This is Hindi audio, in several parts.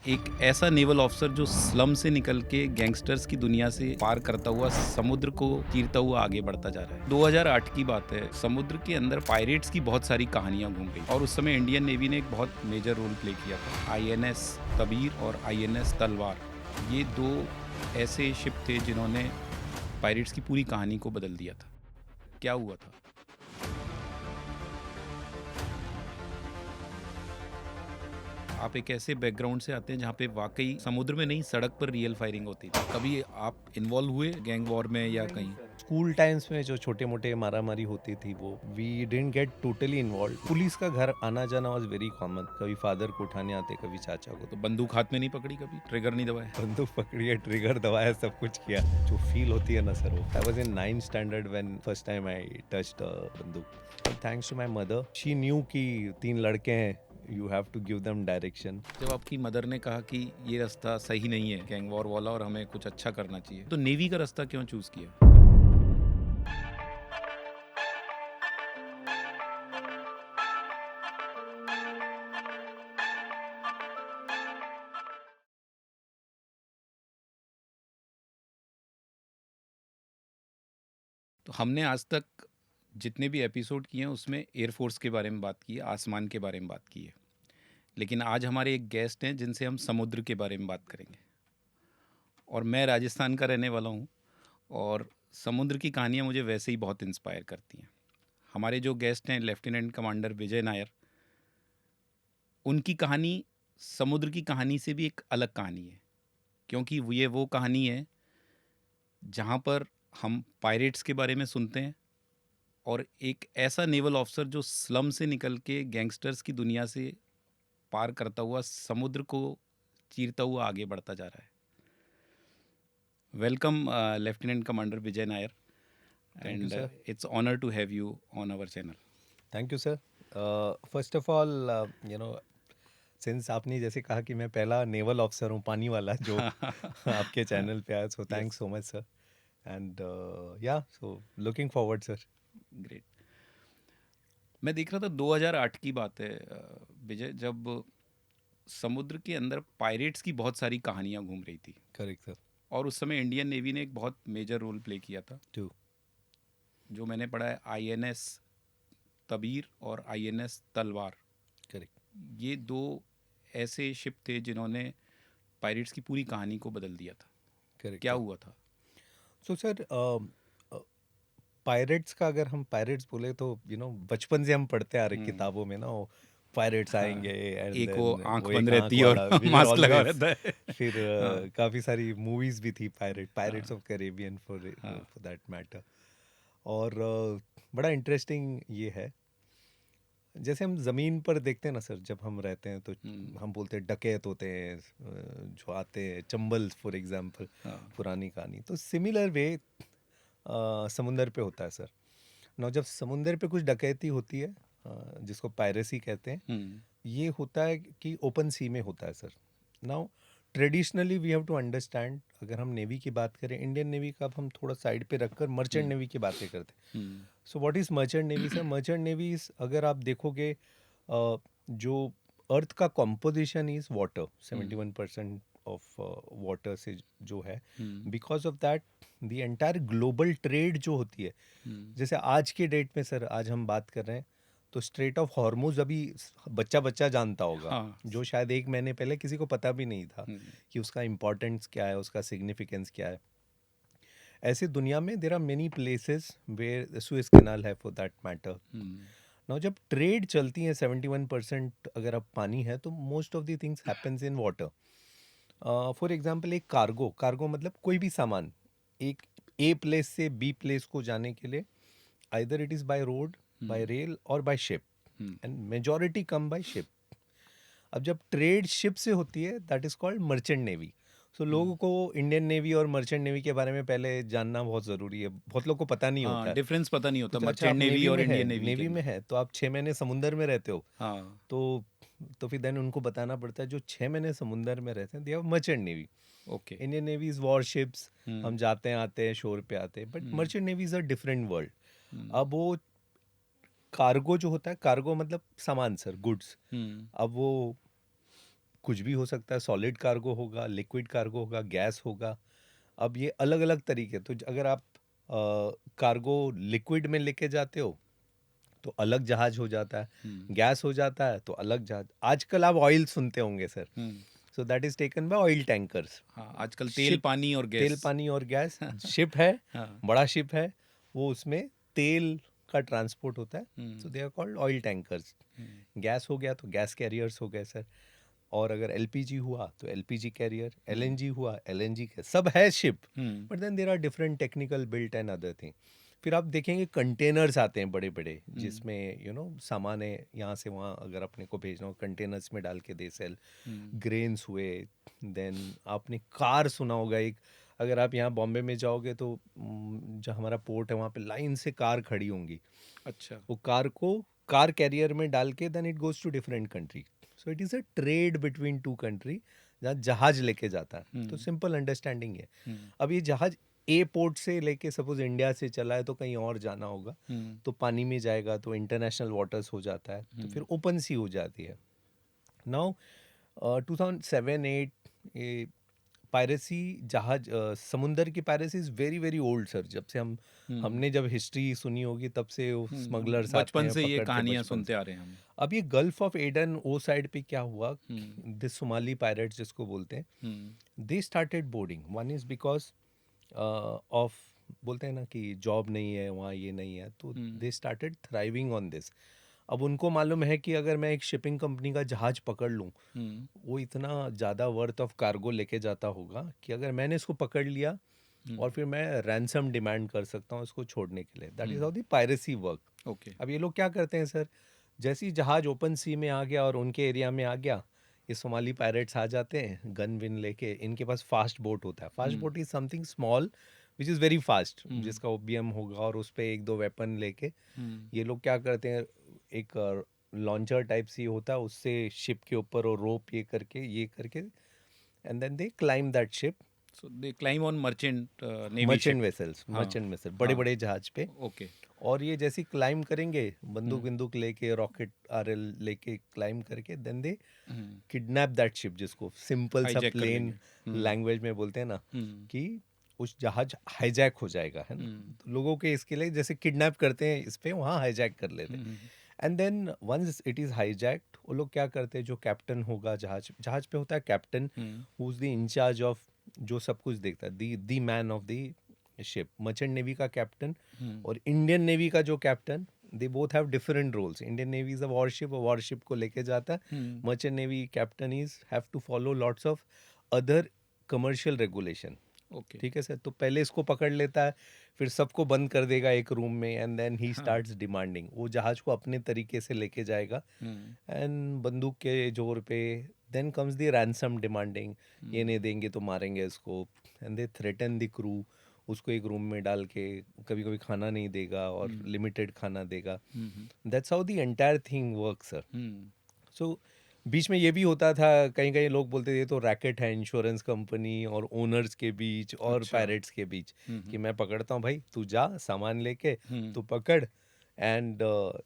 एक ऐसा नेवल ऑफिसर जो स्लम से निकल के गैंगस्टर्स की दुनिया से पार करता हुआ समुद्र को चीरता हुआ आगे बढ़ता जा रहा है। 2008 की बात है। समुद्र के अंदर पायरेट्स की बहुत सारी कहानियां घूम रही और उस समय इंडियन नेवी ने एक बहुत मेजर रोल प्ले किया था। आईएनएस तबीर और आईएनएस तलवार, ये दो ऐसे शिप थे जिन्होंने पायरेट्स की पूरी कहानी को बदल दिया था। क्या हुआ था? आप एक ऐसे बैकग्राउंड से आते हैं जहाँ पे वाकई समुद्र में नहीं, सड़क पर रियल फायरिंग होती थी। कभी आप इन्वॉल्व हुए गैंग वॉर में या कहीं? स्कूल टाइम्स में जो छोटे मोटे मारामारी होती थी वो we didn't get totally involved. Police का घर आना जाना वाज वेरी कॉमन। कभी फादर को उठाने आते, कभी चाचा को। तो बंदूक हाथ में नहीं पकड़ी, कभी ट्रिगर नहीं दबाया? बंदूक पकड़ी है, ट्रिगर दबाया, सब कुछ किया। जो फील होती है ना सर, वो I was in 9th standard when first time I touched बंदूक। Thanks to my mother, she knew कि 3 लड़के हैं, you have to give them direction. जब आपकी मदर ने कहा कि ये रास्ता सही नहीं है गैंग वॉर वाला और हमें कुछ अच्छा करना चाहिए, तो नेवी का रास्ता क्यों चूज किया? तो हमने आज तक जितने भी एपिसोड किए हैं उसमें एयरफोर्स के बारे में बात की है, आसमान के बारे में बात की है। लेकिन आज हमारे एक गेस्ट हैं जिनसे हम समुद्र के बारे में बात करेंगे। और मैं राजस्थान का रहने वाला हूँ और समुद्र की कहानियाँ मुझे वैसे ही बहुत इंस्पायर करती हैं। हमारे जो गेस्ट हैं लेफ्टिनेंट कमांडर विजय नायर, उनकी कहानी समुद्र की कहानी से भी एक अलग कहानी है, क्योंकि ये वो कहानी है जहाँ पर हम पायरेट्स के बारे में सुनते हैं और एक ऐसा नेवल ऑफिसर जो स्लम से निकल के गैंगस्टर्स की दुनिया से पार करता हुआ समुद्र को चीरता हुआ आगे बढ़ता जा रहा है। Welcome lieutenant commander Vijay Nair, thank you and sir. it's honor to have you on our channel. Thank you sir. First of all since आपने जैसे कहा कि मैं पहला नेवल ऑफिसर हूँ पानी वाला जो आपके चैनल पे आया, so Yes, thanks so much sir. And yeah so looking forward sir. great. मैं देख रहा था 2008 की बात है, विजय, जब समुद्र के अंदर पायरेट्स की बहुत सारी कहानियां घूम रही थी करेक्ट सर। और उस समय इंडियन नेवी ने एक बहुत मेजर रोल प्ले किया था। टू जो मैंने पढ़ा है, आईएनएस तबीर और आईएनएस तलवार, करेक्ट। ये दो ऐसे शिप थे जिन्होंने पायरेट्स की पूरी कहानी को बदल दिया था। करेक्ट क्या सर। हुआ था? सो सर, पायरेट्स का अगर हम पायरेट्स बोले तो बचपन से हम पढ़ते आ रहे किताबों में ना, वो पायरेट्स आएंगे एंड एक वो देन आंख वो बंद एक आंख रहती है और वाला, वी वर मास्क लगा ऑलवेज। रहता है। फिर हाँ, काफ़ी सारी मूवीज भी थी, पायरेट्स हाँ, ऑफ कैरेबियन फॉर हाँ, दैट मैटर। और बड़ा इंटरेस्टिंग ये है, जैसे हम ज़मीन पर देखते हैं ना सर, जब हम रहते हैं तो हम बोलते हैं डकैत होते हैं, जो आते हैं चंबल फॉर एग्जांपल, हाँ, पुरानी कहानी। तो सिमिलर वे समुंदर पे होता है सर। ना जब समुंदर पे कुछ डकैती होती है, जिसको पायरेसी कहते हैं, हम्म, ये होता है कि ओपन सी में होता है sir. Now traditionally we have to understand, अगर हम नेवी की बात करें, इंडियन नेवी का अब हम थोड़ा साइड पे रखकर मर्चेंट हम्म, नेवी की बातें करते हैं। Hmm, so what is merchant navy sir? Merchant navy अगर आप देखोगे, जो अर्थ का composition is water, 71% of water से जो है। Hmm, because of that the entire global trade जो होती है, हम्म, जैसे आज के डेट में सर, आज हम बात कर रहे हैं तो स्ट्रेट ऑफ हॉर्मुज अभी बच्चा बच्चा जानता होगा, हाँ, जो शायद 1 महीने पहले किसी को पता भी नहीं था हम्म, कि उसका इम्पोर्टेंस क्या है, उसका सिग्निफिकेंस क्या है। ऐसे दुनिया में there are many places where Suez canal है for that matter. Hmm, now जब ट्रेड चलती है 71% अगर अब पानी है, तो most of the things happens in water. For example एक कार्गो, कार्गो मतलब कोई भी सामान एक ए प्लेस से बी प्लेस को जाने के लिए, either it is by road, by hmm, rail और by ship, hmm, and majority come by ship. अब जब ट्रेड शिप से होती है, that is called merchant navy. So लोगों को इंडियन नेवी और मर्चेंट नेवी के बारे में पहले जानना बहुत ज़रूरी है, बहुत लोग को पता नहीं हाँ, होता है। डिफरेंस पता नहीं होता तो अच्छा, मर्चेंट आप नेवी नेवी और में है, इंडियन नेवी के नेवी में अंदर। है तो आप 6 महीने समुंदर में रहते हो, हाँ, तो फिर देन उनको बताना पड़ता है जो 6 महीने समुंदर में रहते हैं, they have merchant navy. Okay, Indian navy is warships, hmm, हम जाते हैं आते हैं, शोर पे आते हैं, but hmm, merchant navy is a different world. Hmm, अब वो कार्गो जो होता है, कार्गो मतलब सामान सर, गुड्स। हम्म, अब वो कुछ भी हो सकता है, सॉलिड कार्गो होगा, लिक्विड कार्गो होगा, गैस होगा। अब ये अलग अलग तरीके, तो अगर आप कार्गो लिक्विड में लेके जाते हो तो अलग जहाज हो जाता है, गैस हो जाता है तो अलग जहाज। आजकल आप ऑयल सुनते होंगे sir, so that is taken by oil tankers. हाँ, आजकल तेल शिप, पानी और तेल गैस। पानी और गैस, शिप है, हाँ। बड़ा शिप है, वो उसमें तेल का ट्रांसपोर्ट होता है, so hmm, they are called oil tankers. Gas हो गया तो गैस कैरियर्स हो गए सर, और अगर एलपीजी हुआ तो एलपीजी कैरियर, एलएनजी हुआ एलएनजी कैरियर, सब है ship. Hmm, but then there are different technical built and other thing. फिर आप देखेंगे कंटेनर्स आते हैं बड़े बड़े, हम्म, जिसमें सामान है यहाँ से वहाँ अगर अपने को भेजना हो, कंटेनर्स में डाल के दे सेल। हम्म, ग्रेन्स हुए, देन आपने कार सुना होगा एक, अगर आप यहाँ बॉम्बे में जाओगे तो जो हमारा पोर्ट है वहाँ पे लाइन से कार खड़ी होंगी, अच्छा। वो कार को कार कैरियर में डाल के then it goes to different country. So it is a trade between two country, जहाँ जहाज लेके जाता है। तो हम्म, सिंपल अंडरस्टैंडिंग है। हम्म, अब ये जहाज ए पोर्ट से लेके सपोज इंडिया से चला है तो कहीं और जाना होगा, हम्म, तो पानी में जाएगा तो इंटरनेशनल वाटर्स हो जाता है, तो फिर हम्म, ओपन सी हो जाती है। नाउ 2007-8 ये पायरेसी, जहाज समुंदर की piracy is very very old sir. जब से हम्म, हमने जब हिस्ट्री सुनी होगी तब से वो स्मगलर्स आते बचपन हैं, से ये पकड़ते कहानियां बचपन सुनते से। आ रहे हैं हम। अब ये गल्फ ऑफ एडन वो साइड पे क्या हुआ, हम्म, दिस सोमाली पायरेट्स जिसको बोलते हैं, hmm, they started boarding. One is because of, बोलते हैं ना कि जॉब नहीं है वहाँ, ये नहीं है, तो hmm, they started thriving on this. अब उनको मालूम है कि अगर मैं एक शिपिंग कंपनी का जहाज पकड़ लूँ, हम्म, वो इतना ज़्यादा वर्थ ऑफ कार्गो लेके जाता होगा कि अगर मैंने इसको पकड़ लिया और हम्म, फिर मैं रैंसम डिमांड कर सकता हूँ इसको छोड़ने के लिए। That is how hmm, the piracy work. Okay. अब ये लोग क्या करते हैं सर, जैसे ही जहाज ओपन सी में आ गया और उनके एरिया में आ गया, ये सोमाली पायरेट्स आ जाते हैं गन विन लेके। इनके पास फास्ट बोट होता है, fast hmm, boat is something small which is very fast, hmm, जिसका ओबीएम होगा, और उस पर एक दो वेपन लेके हम्म, ये लोग क्या करते हैं, एक लॉन्चर टाइप सी होता है, उससे शिप के ऊपर और रोप ये करके and then they climb that ship. So they climb on merchant navy ship. Merchant vessels, हाँ, मर्चेंट वेसल, बड़े हाँ, बड़े जहाज पे। ओके। और ये जैसे क्लाइम करेंगे, बंदूक हम्म, बंदूक लेके, रॉकेट आरएल लेके क्लाइम करके, then they hmm, kidnap that ship, जिसको सिंपल सा हाईजैक कर प्लेन लेंगे। हम्म, लैंग्वेज में बोलते हैं ना, हम्म, कि उस जहाज हाईजैक हो जाएगा, है ना। हम्म, तो लोगों के इसके लिए जैसे किडनैप करते हैं, इस पे वहाँ हाईजैक कर लेते हैं। Hmm, and then once it is hijacked, वो लोग क्या करते हैं, जो कैप्टन होगा, जहाज जहाज पे होता है captain, hmm, who is the incharge of, जो सब कुछ देखता है, the man of the ship. Merchant navy का कैप्टन हम्म, और इंडियन नेवी का जो captain, they both have different roles. Indian navy is a warship, वो वॉरशिप को लेके जाता है। Hmm, merchant navy captain is have to follow lots of other commercial regulation. Okay. ठीक है सर, तो पहले इसको पकड़ लेता है, फिर सबको बंद कर देगा एक रूम में, एंड देन ही हाँ, स्टार्ट्स डिमांडिंग। वो जहाज को अपने तरीके से लेके जाएगा, हम्म, एंड बंदूक के जोर पे then comes the ransom demanding, ये हम्म, नहीं देंगे तो मारेंगे इसको। And they threaten the crew, उसको एक रूम में डाल के, कभी कभी खाना नहीं देगा और हम्म, लिमिटेड खाना देगा। Hmm, that's how the entire thing work sir. Hmm, so बीच में ये भी होता था, कहीं कहीं लोग बोलते थे ये तो रैकेट है इंश्योरेंस कंपनी और ओनर्स के बीच और अच्छा। पायरेट्स के बीच, कि हम्म, मैं पकड़ता हूँ भाई, तू जा सामान लेके, हम्म, तू पकड़, एंड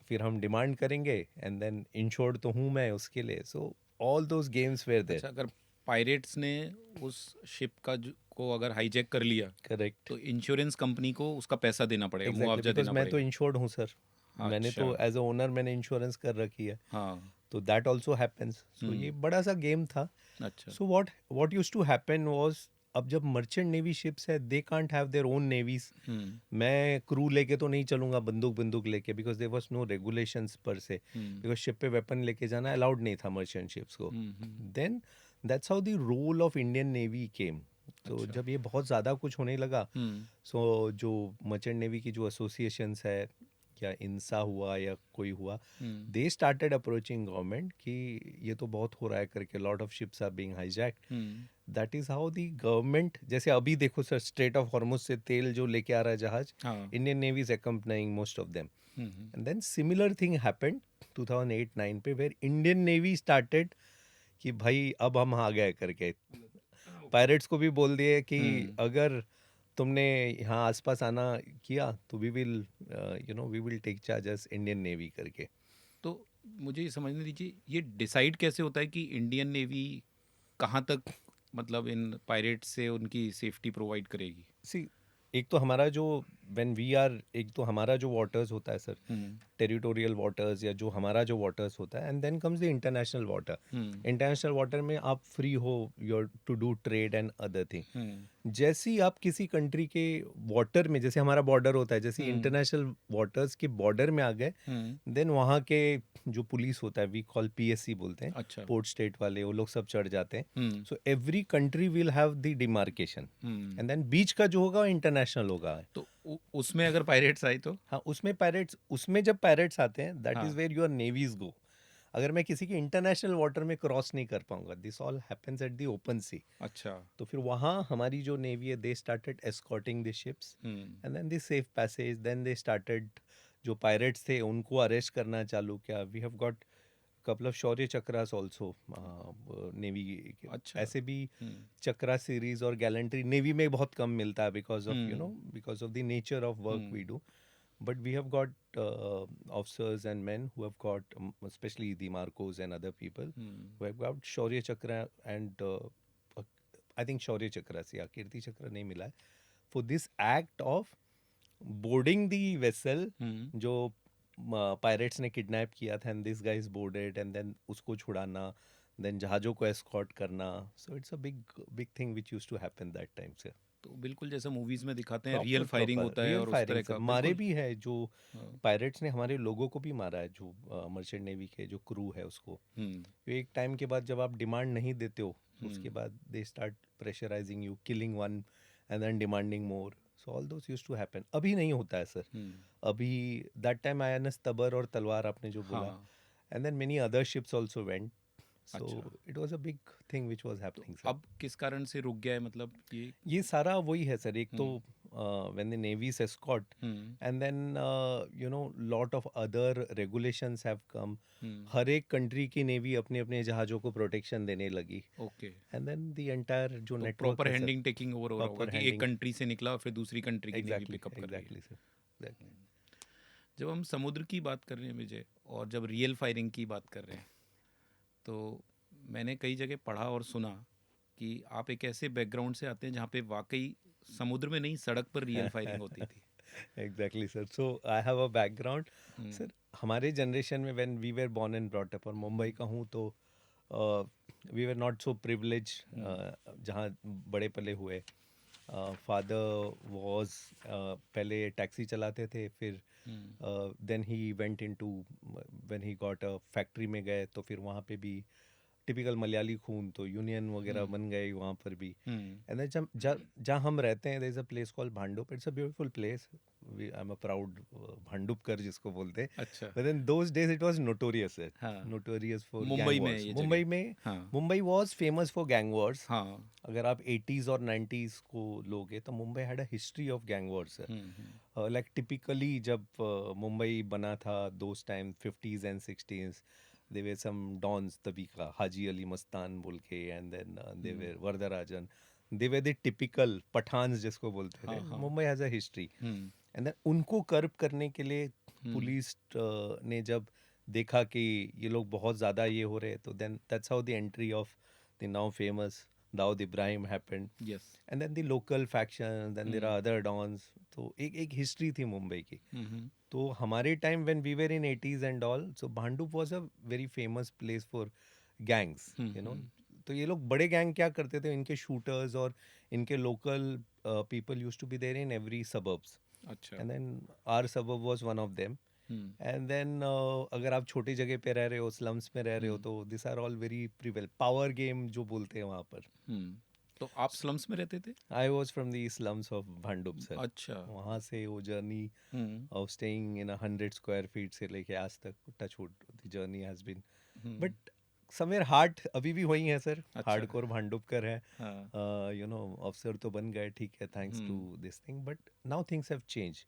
फिर हम डिमांड करेंगे, एंड देन इंश्योर्ड तो हूँ मैं उसके लिए। So all those games were there. अच्छा, अगर पायरेट्स ने उस शिप का को अगर हाईजैक कर लिया, करेक्ट, तो इंश्योरेंस कंपनी को उसका पैसा देना पड़ेगा, एग्जैक्टली, मुआवजा बिकॉज देना मैं तो पड़ेगा। इंश्योर्ड हूँ सर, मैंने अच्छा। तो एज अ ओनर मैंने इंश्योरेंस कर रखी है, हाँ। तो दैट ऑल्सो हैपेंस। सो ये हम्म, बड़ा सा गेम था। अच्छा। So what used to happen was, अब जब मर्चेंट नेवी शिप्स है, they can't have their own navies. Hmm, मैं क्रू लेके तो नहीं चलूंगा बंदूक बंदूक लेके, because there was no regulations per se, hmm, because ship पे वेपन लेके जाना अलाउड नहीं था मर्चेंट शिप्स को। Hmm, then that's how the role of Indian navy came. तो अच्छा। जब ये बहुत ज़्यादा कुछ होने लगा, हम्म, सो जो मर्चेंट नेवी की जो एसोसिएशंस है, या इंसा हुआ या कोई हुआ, hmm, they started approaching government कि ये तो बहुत हो रहा है करके, lot of ships are being hijacked. Hmm, that is how the government, जैसे अभी देखो सर, स्ट्रेट ऑफ हॉर्मुज से तेल जो लेके आ रहा है जहाज, हाँ, Indian navy is accompanying most of them. Hmm, and then similar thing happened 2008-9 पे, वेयर इंडियन नेवी स्टार्टेड कि भाई अब हम आ गए करके, पायरेट्स को भी बोल दिए कि हम्म, अगर तुमने यहाँ आसपास आना किया तो we will we will take charge as Indian navy करके। तो मुझे ये समझने दीजिए, ये डिसाइड कैसे होता है कि इंडियन नेवी कहाँ तक मतलब इन पायरेट्स से उनकी सेफ्टी प्रोवाइड करेगी? सी, एक तो हमारा जो व्हेन वी आर, एक तो हमारा जो वाटर्स होता है सर, हम्म टेरिटोरियल वाटर्स या जो हमारा जो वाटर्स होता है, and then comes the international water. Hmm international water में आप फ्री हो your to do trade and other thing. Hmm जैसे ही आप किसी कंट्री के वाटर में, जैसे हमारा बॉर्डर होता है, जैसे हम्म इंटरनेशनल वाटर्स के बॉर्डर में आ गए, हम्म देन वहाँ के जो पुलिस होता है, वी कॉल पीएससी बोलते हैं, अच्छा। पोर्ट स्टेट वाले, वो लोग सब चढ़ जाते हैं। Hmm so every country will have the demarcation, hmm and then बीच का जो होगा इंटरनेशनल होगा। तो उसमें अगर पायरेट्स आई तो? हाँ, उसमें पायरेट्स, उसमें जब पायरेट्स आते हैं, दैट इज हाँ, वेयर योर नेवीज गो। अगर मैं किसी के इंटरनेशनल वाटर में क्रॉस नहीं कर पाऊंगा, this all happens at the open sea, अच्छा। तो फिर वहाँ हमारी जो नेवी है, they started escorting the ships, hmm and then the safe passage, then they started, जो पायरेट्स थे उनको अरेस्ट करना चालू किया। We have got couple of Shaurya Chakras also navy. अच्छा। ऐसे भी हम्म चक्रा सीरीज और गैलेंट्री नेवी में बहुत कम मिलता है, because of hmm because of the nature of work we hmm do. But we have got officers and men who have got, especially the Marcos and other people, hmm who have got Shaurya Chakra and I think Shaurya Chakra से, या कीर्ति चक्र नहीं मिला है, for this act of boarding the vessel हम्म जो पायरेट्स ने किडनैप किया था, and this guys is boarded, and then उसको छुड़ाना, देन जहाज़ों को एस्कॉर्ट करना। So it's a big big thing which use to happen that time से। तो बिल्कुल जैसा मूवीज में दिखाते हैं, प्रॉपर रियल फायरिंग प्रॉपर होता है रियल और उस तरह फायरिंग सर, का मारे बिल्कुल। भी है जो हाँ, पायरेट्स ने हमारे लोगों को भी मारा है, जो मर्चेंट नेवी के जो क्रू है उसको। हम्म तो एक टाइम के बाद जब आप डिमांड नहीं देते हो, उसके हम्म बाद they start pressurising you, killing one and then demanding more. So all those used to happen. अभी नहीं होता है सर। हम्म अभी दैट टाइम आईएनएस तबर और तलवार आपने जो बोला, हाँ, and then many other ships also went. So अच्छा। It was a big thing which was तो हैपनिंग सर। अब किस कारण से रुक गया है मतलब ये? ये सारा वही है सर। एक तो हम्म when the navy is escort, hmm and then lot of other regulations have come. Hmm हर एक कंट्री की नेवी अपने अपने जहाज़ों को प्रोटेक्शन देने लगी, okay. And then the entire जो तो नेटवर्क प्रॉपर है सर, हैंडिंग टेकिंग ओवर हो रहा होगा प्रॉपर कि एक हैंडिंग। कंट्री से निकला और फिर दूसरी कंट्री की नेवी एग्जैक्टली पिकअप कर रही है। Exactly sir, exactly. जब हम समुद्र की बात कर रहे हैं विजय, और जब रियल फायरिंग की बात कर रहे हैं, तो मैंने कई जगह पढ़ा और सुना कि आप एक ऐसे बैकग्राउंड से आते हैं जहाँ पे वाकई समुद्र में नहीं, सड़क पर रियल फायरिंग होती थी। Exactly sir. So I have a background hmm sir. हमारे जनरेशन में when we were born and brought up, और मुंबई का हूँ, तो we were not so privilege hmm जहाँ बड़े पले हुए। फादर वाज, पहले टैक्सी चलाते थे, फिर hmm then he went into, when he got a factory में गए, तो फिर वहाँ पे भी टिपिकल मलयाली खून, तो यूनियन वगैरह हम्म बन गए वहाँ पर भी। हम्म एंड देन जहाँ हम रहते हैं, there is a place called Bhandup. It's a beautiful place. I am a proud Bhandupkar जिसको बोलते हैं। अच्छा। But in those days it was notorious, हाँ, नोटोरियस फॉर मुंबई गैंग में है वॉर्स। ये मुंबई जगह। में, हाँ Mumbai was famous for gang wars. हाँ। अगर आप 80s और 90s को लोगे, तो Mumbai had a history of gang wars. Hmm like typically जब मुंबई बना था, दोस time 50s and 60s, there were some dons तभी का, हाजी अली मस्तान बोल के, and then they hmm were Varadarajan, they were the typical Pathans जिसको बोलते थे। हाँ हाँ। Mumbai has a history, hmm and then उनको कर्ब करने के लिए हम्म पुलिस ने जब देखा कि ये लोग बहुत ज़्यादा ये हो रहे हैं, तो then that's how the entry of the now famous Dawood Ibrahim happened, yes. And then the local faction, then there hmm are other dons. तो एक एक हिस्ट्री थी मुंबई की। हम्म तो हमारे time when we were in 80s and all, so Bhandup was a very famous place for gangs, hmm तो ये लोग बड़े गैंग क्या करते थे, इनके शूटर्स और इनके local people used to be there in every suburbs, अच्छा। And then our suburb was one of them. Hmm and then अगर आप छोटी जगह पे रह रहे हो, स्लम्स में रह रहे हो, हम्म तो this are all very prevail power game जो बोलते हैं वहाँ पर। हम्म तो आप स्लम्स में रहते थे? I was from the slums of Bhandup sir. अच्छा। वहाँ से वो journey hmm of staying in 100 square feet से लेके आज तक, touch wood, the journey has been, hmm but somewhere heart अभी भी वही है सर। अच्छा। हार्डकोर भांडुपकर है। हाँ। अफसर तो बन गए, ठीक है, thanks to hmm this thing, but now things have change.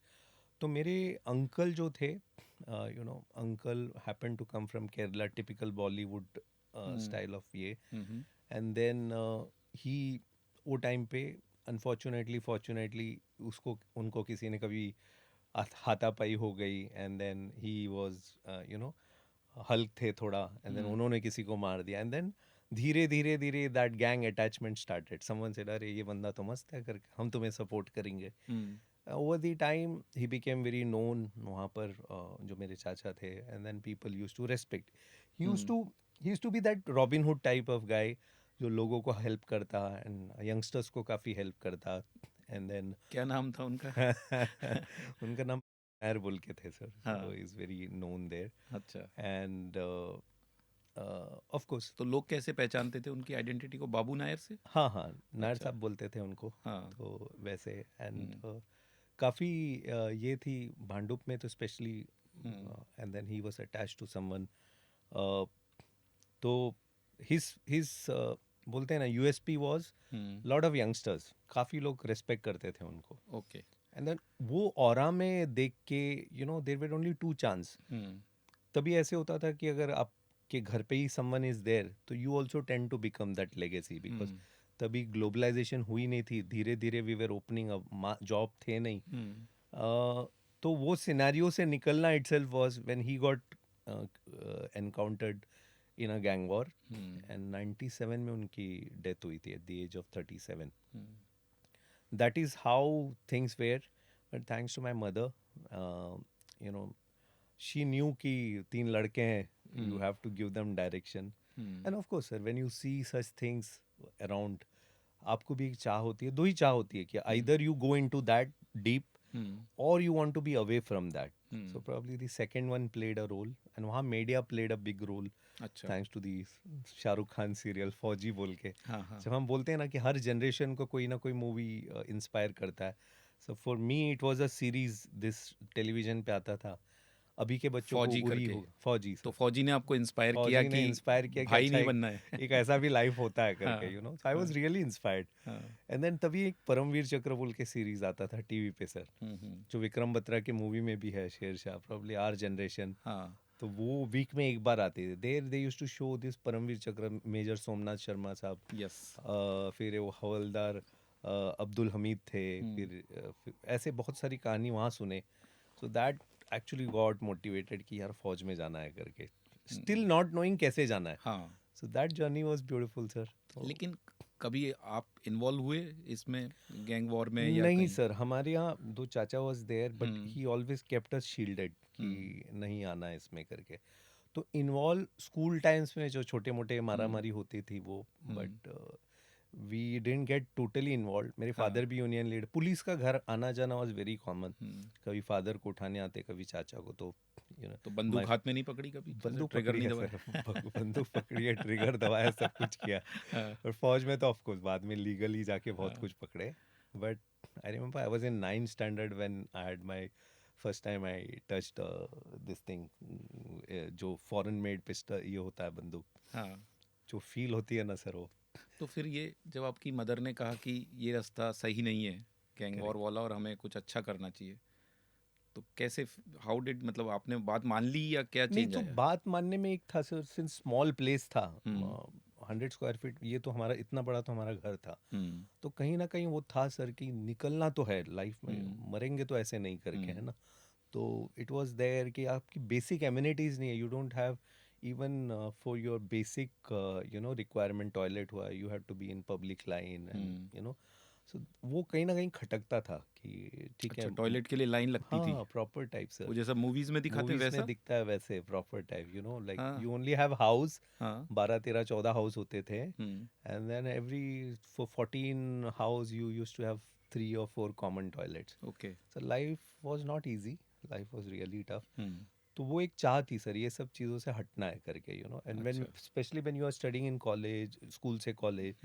तो मेरे अंकल जो थे, uncle happen to come from Kerala, typical Bollywood hmm style of ये, हम्म एंड देन ही, वो टाइम पे अनफॉर्चुनेटली फॉर्चुनेटली उसको, उनको किसी ने कभी हाथापाई हो गई, and then he was, hulk थे थोड़ा, एंड देन हम्म उन्होंने किसी को मार दिया, एंड देन धीरे धीरे धीरे that gang attachment started. Someone said अरे ये बंदा तो मस्त है करके, हम तुम्हें सपोर्ट करेंगे. Over the time he became very known वहाँ पर, जो मेरे चाचा थे, and then people use to respect. He use to be that Robin Hood type of guy जो लोगों को हेल्प करता एंड यंगस्टर्स को काफ़ी हेल्प करता. एंड देन क्या नाम था उनका? उनका नाम नायर बोल के थे सर. हाँ. Is very known there. अच्छा. And of course. तो लोग कैसे पहचानते थे उनकी आइडेंटिटी को? बाबू नायर से? हाँ हाँ, नायर अच्छा. साहब बोलते थे उनको. हाँ. तो वैसे. And hmm. काफ़ी ये थी भांडुप में तो specially. Hmm. And then he was attached to someone. तो हिज बोलते हैं ना, USP was lot of youngsters. काफ़ी लोग रेस्पेक्ट करते थे उनको. ओके. एंड देन वो ऑरा में देख के there were only two chance. तभी ऐसे होता था कि अगर आपके घर पे ही समवन इज देयर तो you also tend to become that legacy. Because तभी ग्लोबलाइजेशन हुई नहीं थी. धीरे धीरे we were opening up. Job थे नहीं. तो वो सिनेरियो से निकलना itself was when he got encountered in a gang war. And 97 में उनकी डेथ हुई थी at the age of 37. That is how things were. But thanks to my mother, she knew कि 3 लड़के हैं, you have to give them direction. And of course sir, when you see such things around, आपको भी एक चाह होती है, दो ही चाह होती है कि either you go into that deep or you want to be away from that. So probably the second one played a role, and वहाँ media played a big role. अच्छा. Thanks to the Shahrukh Khan serial Fauji बोल के. हाँ हाँ. जब हम बोलते हैं ना कि हर जनरेशन को कोई ना कोई मूवी इंस्पायर करता है. So for me it was a series. This television पे आता था. अभी के बच्चों को फौजी उरी करके. हो. फौजी तो सर. फौजी ने आपको इंस्पायर किया फौजी ने कि इंस्पायर किया कि भाई अच्छा नहीं बनना है. एक ऐसा भी लाइफ होता है करके. हाँ. सो आई वाज रियली इंस्पायर्ड. हाँ. एंड देन तभी एक परमवीर चक्र बोल के सीरीज आता था टीवी पे सर, जो विक्रम बत्रा के मूवी में भी है, शेरशाह. Probably our generation. हाँ. तो वो वीक में एक बार आते थे. There they used to show this Param Vir Chakra. Major Somnath Sharma साहब. यस. फिर वो हवलदार अब्दुल हमीद थे. फिर ऐसे बहुत सारी कहानी वहाँ सुने. So that actually got motivated कि यार फौज में जाना है करके. स्टिल नॉट नोइंग कैसे जाना है. हाँ. So that journey was beautiful sir. लेकिन कभी आप इन्वॉल्व हुए इसमें, गैंग वॉर में या नहीं कहीं? सर, हमारे यहाँ दो चाचा was there, but he always kept us shielded कि नहीं आना है इसमें करके. तो इन्वॉल्व स्कूल टाइम्स में जो छोटे मोटे मारा मारी होती थी वो. But we didn't get totally involve. मेरे फादर भी यूनियन लीडर. पुलिस का घर आना जाना वाज वेरी कॉमन. कभी फादर को उठाने आते, कभी चाचा को. तो तो बंदूक हाथ में नहीं पकड़ी कभी? बंदूक ट्रिगर पकड़ी नहीं है दबाया? सर. बंदूक पकड़ी है, ट्रिगर दबाया, सब कुछ किया. और फौज में तो ऑफ कोर्स बाद में लीगली जाके बहुत कुछ पकड़े. But I remember I was in 9th standard when I had my first time I touched this thing, जो फॉरेन मेड पिस्टल ये होता है बंदूक. हाँ. जो फील होती है ना सर वो. तो फिर ये जब आपकी मदर ने कहा कि ये रास्ता सही नहीं है गैंग वॉर वाला और हमें कुछ अच्छा करना चाहिए, तो कैसे, हाउ डिड, मतलब आपने बात मान ली या क्या नहीं, चेंज तो आया? बात मानने में एक था सर. सिंस स्मॉल प्लेस था, 100 स्क्वायर फीट, ये तो हमारा इतना बड़ा तो हमारा घर था. तो कहीं ना कहीं वो था सर कि निकलना तो है लाइफ में. मरेंगे तो ऐसे नहीं करके, है ना. तो इट वाज देयर कि आपकी बेसिक एमिनिटीज नहीं है. You don't have even for your basic requirement. Toilet हुआ, you have to be in public line, and so वो कहीं ना कहीं खटकता था कि ठीक है. अच्छा, टॉयलेट के लिए लाइन लगती थी? हाँ, प्रॉपर टाइप सर. वो जैसा मूवीज में दिखाते हैं मूवीज में वैसा? दिखता है वैसे, प्रॉपर टाइप. लाइक हाँ. You only have house. हाँ. 12 13 14 हाउस होते थे. And then every for 14 house you used to have 3 or 4 common toilets. Okay. So life was not easy. Life was really tough. तो वो एक चाह थी सर, ये सब चीज़ों से हटना है करके. And when specially when you are studying in college, school से college,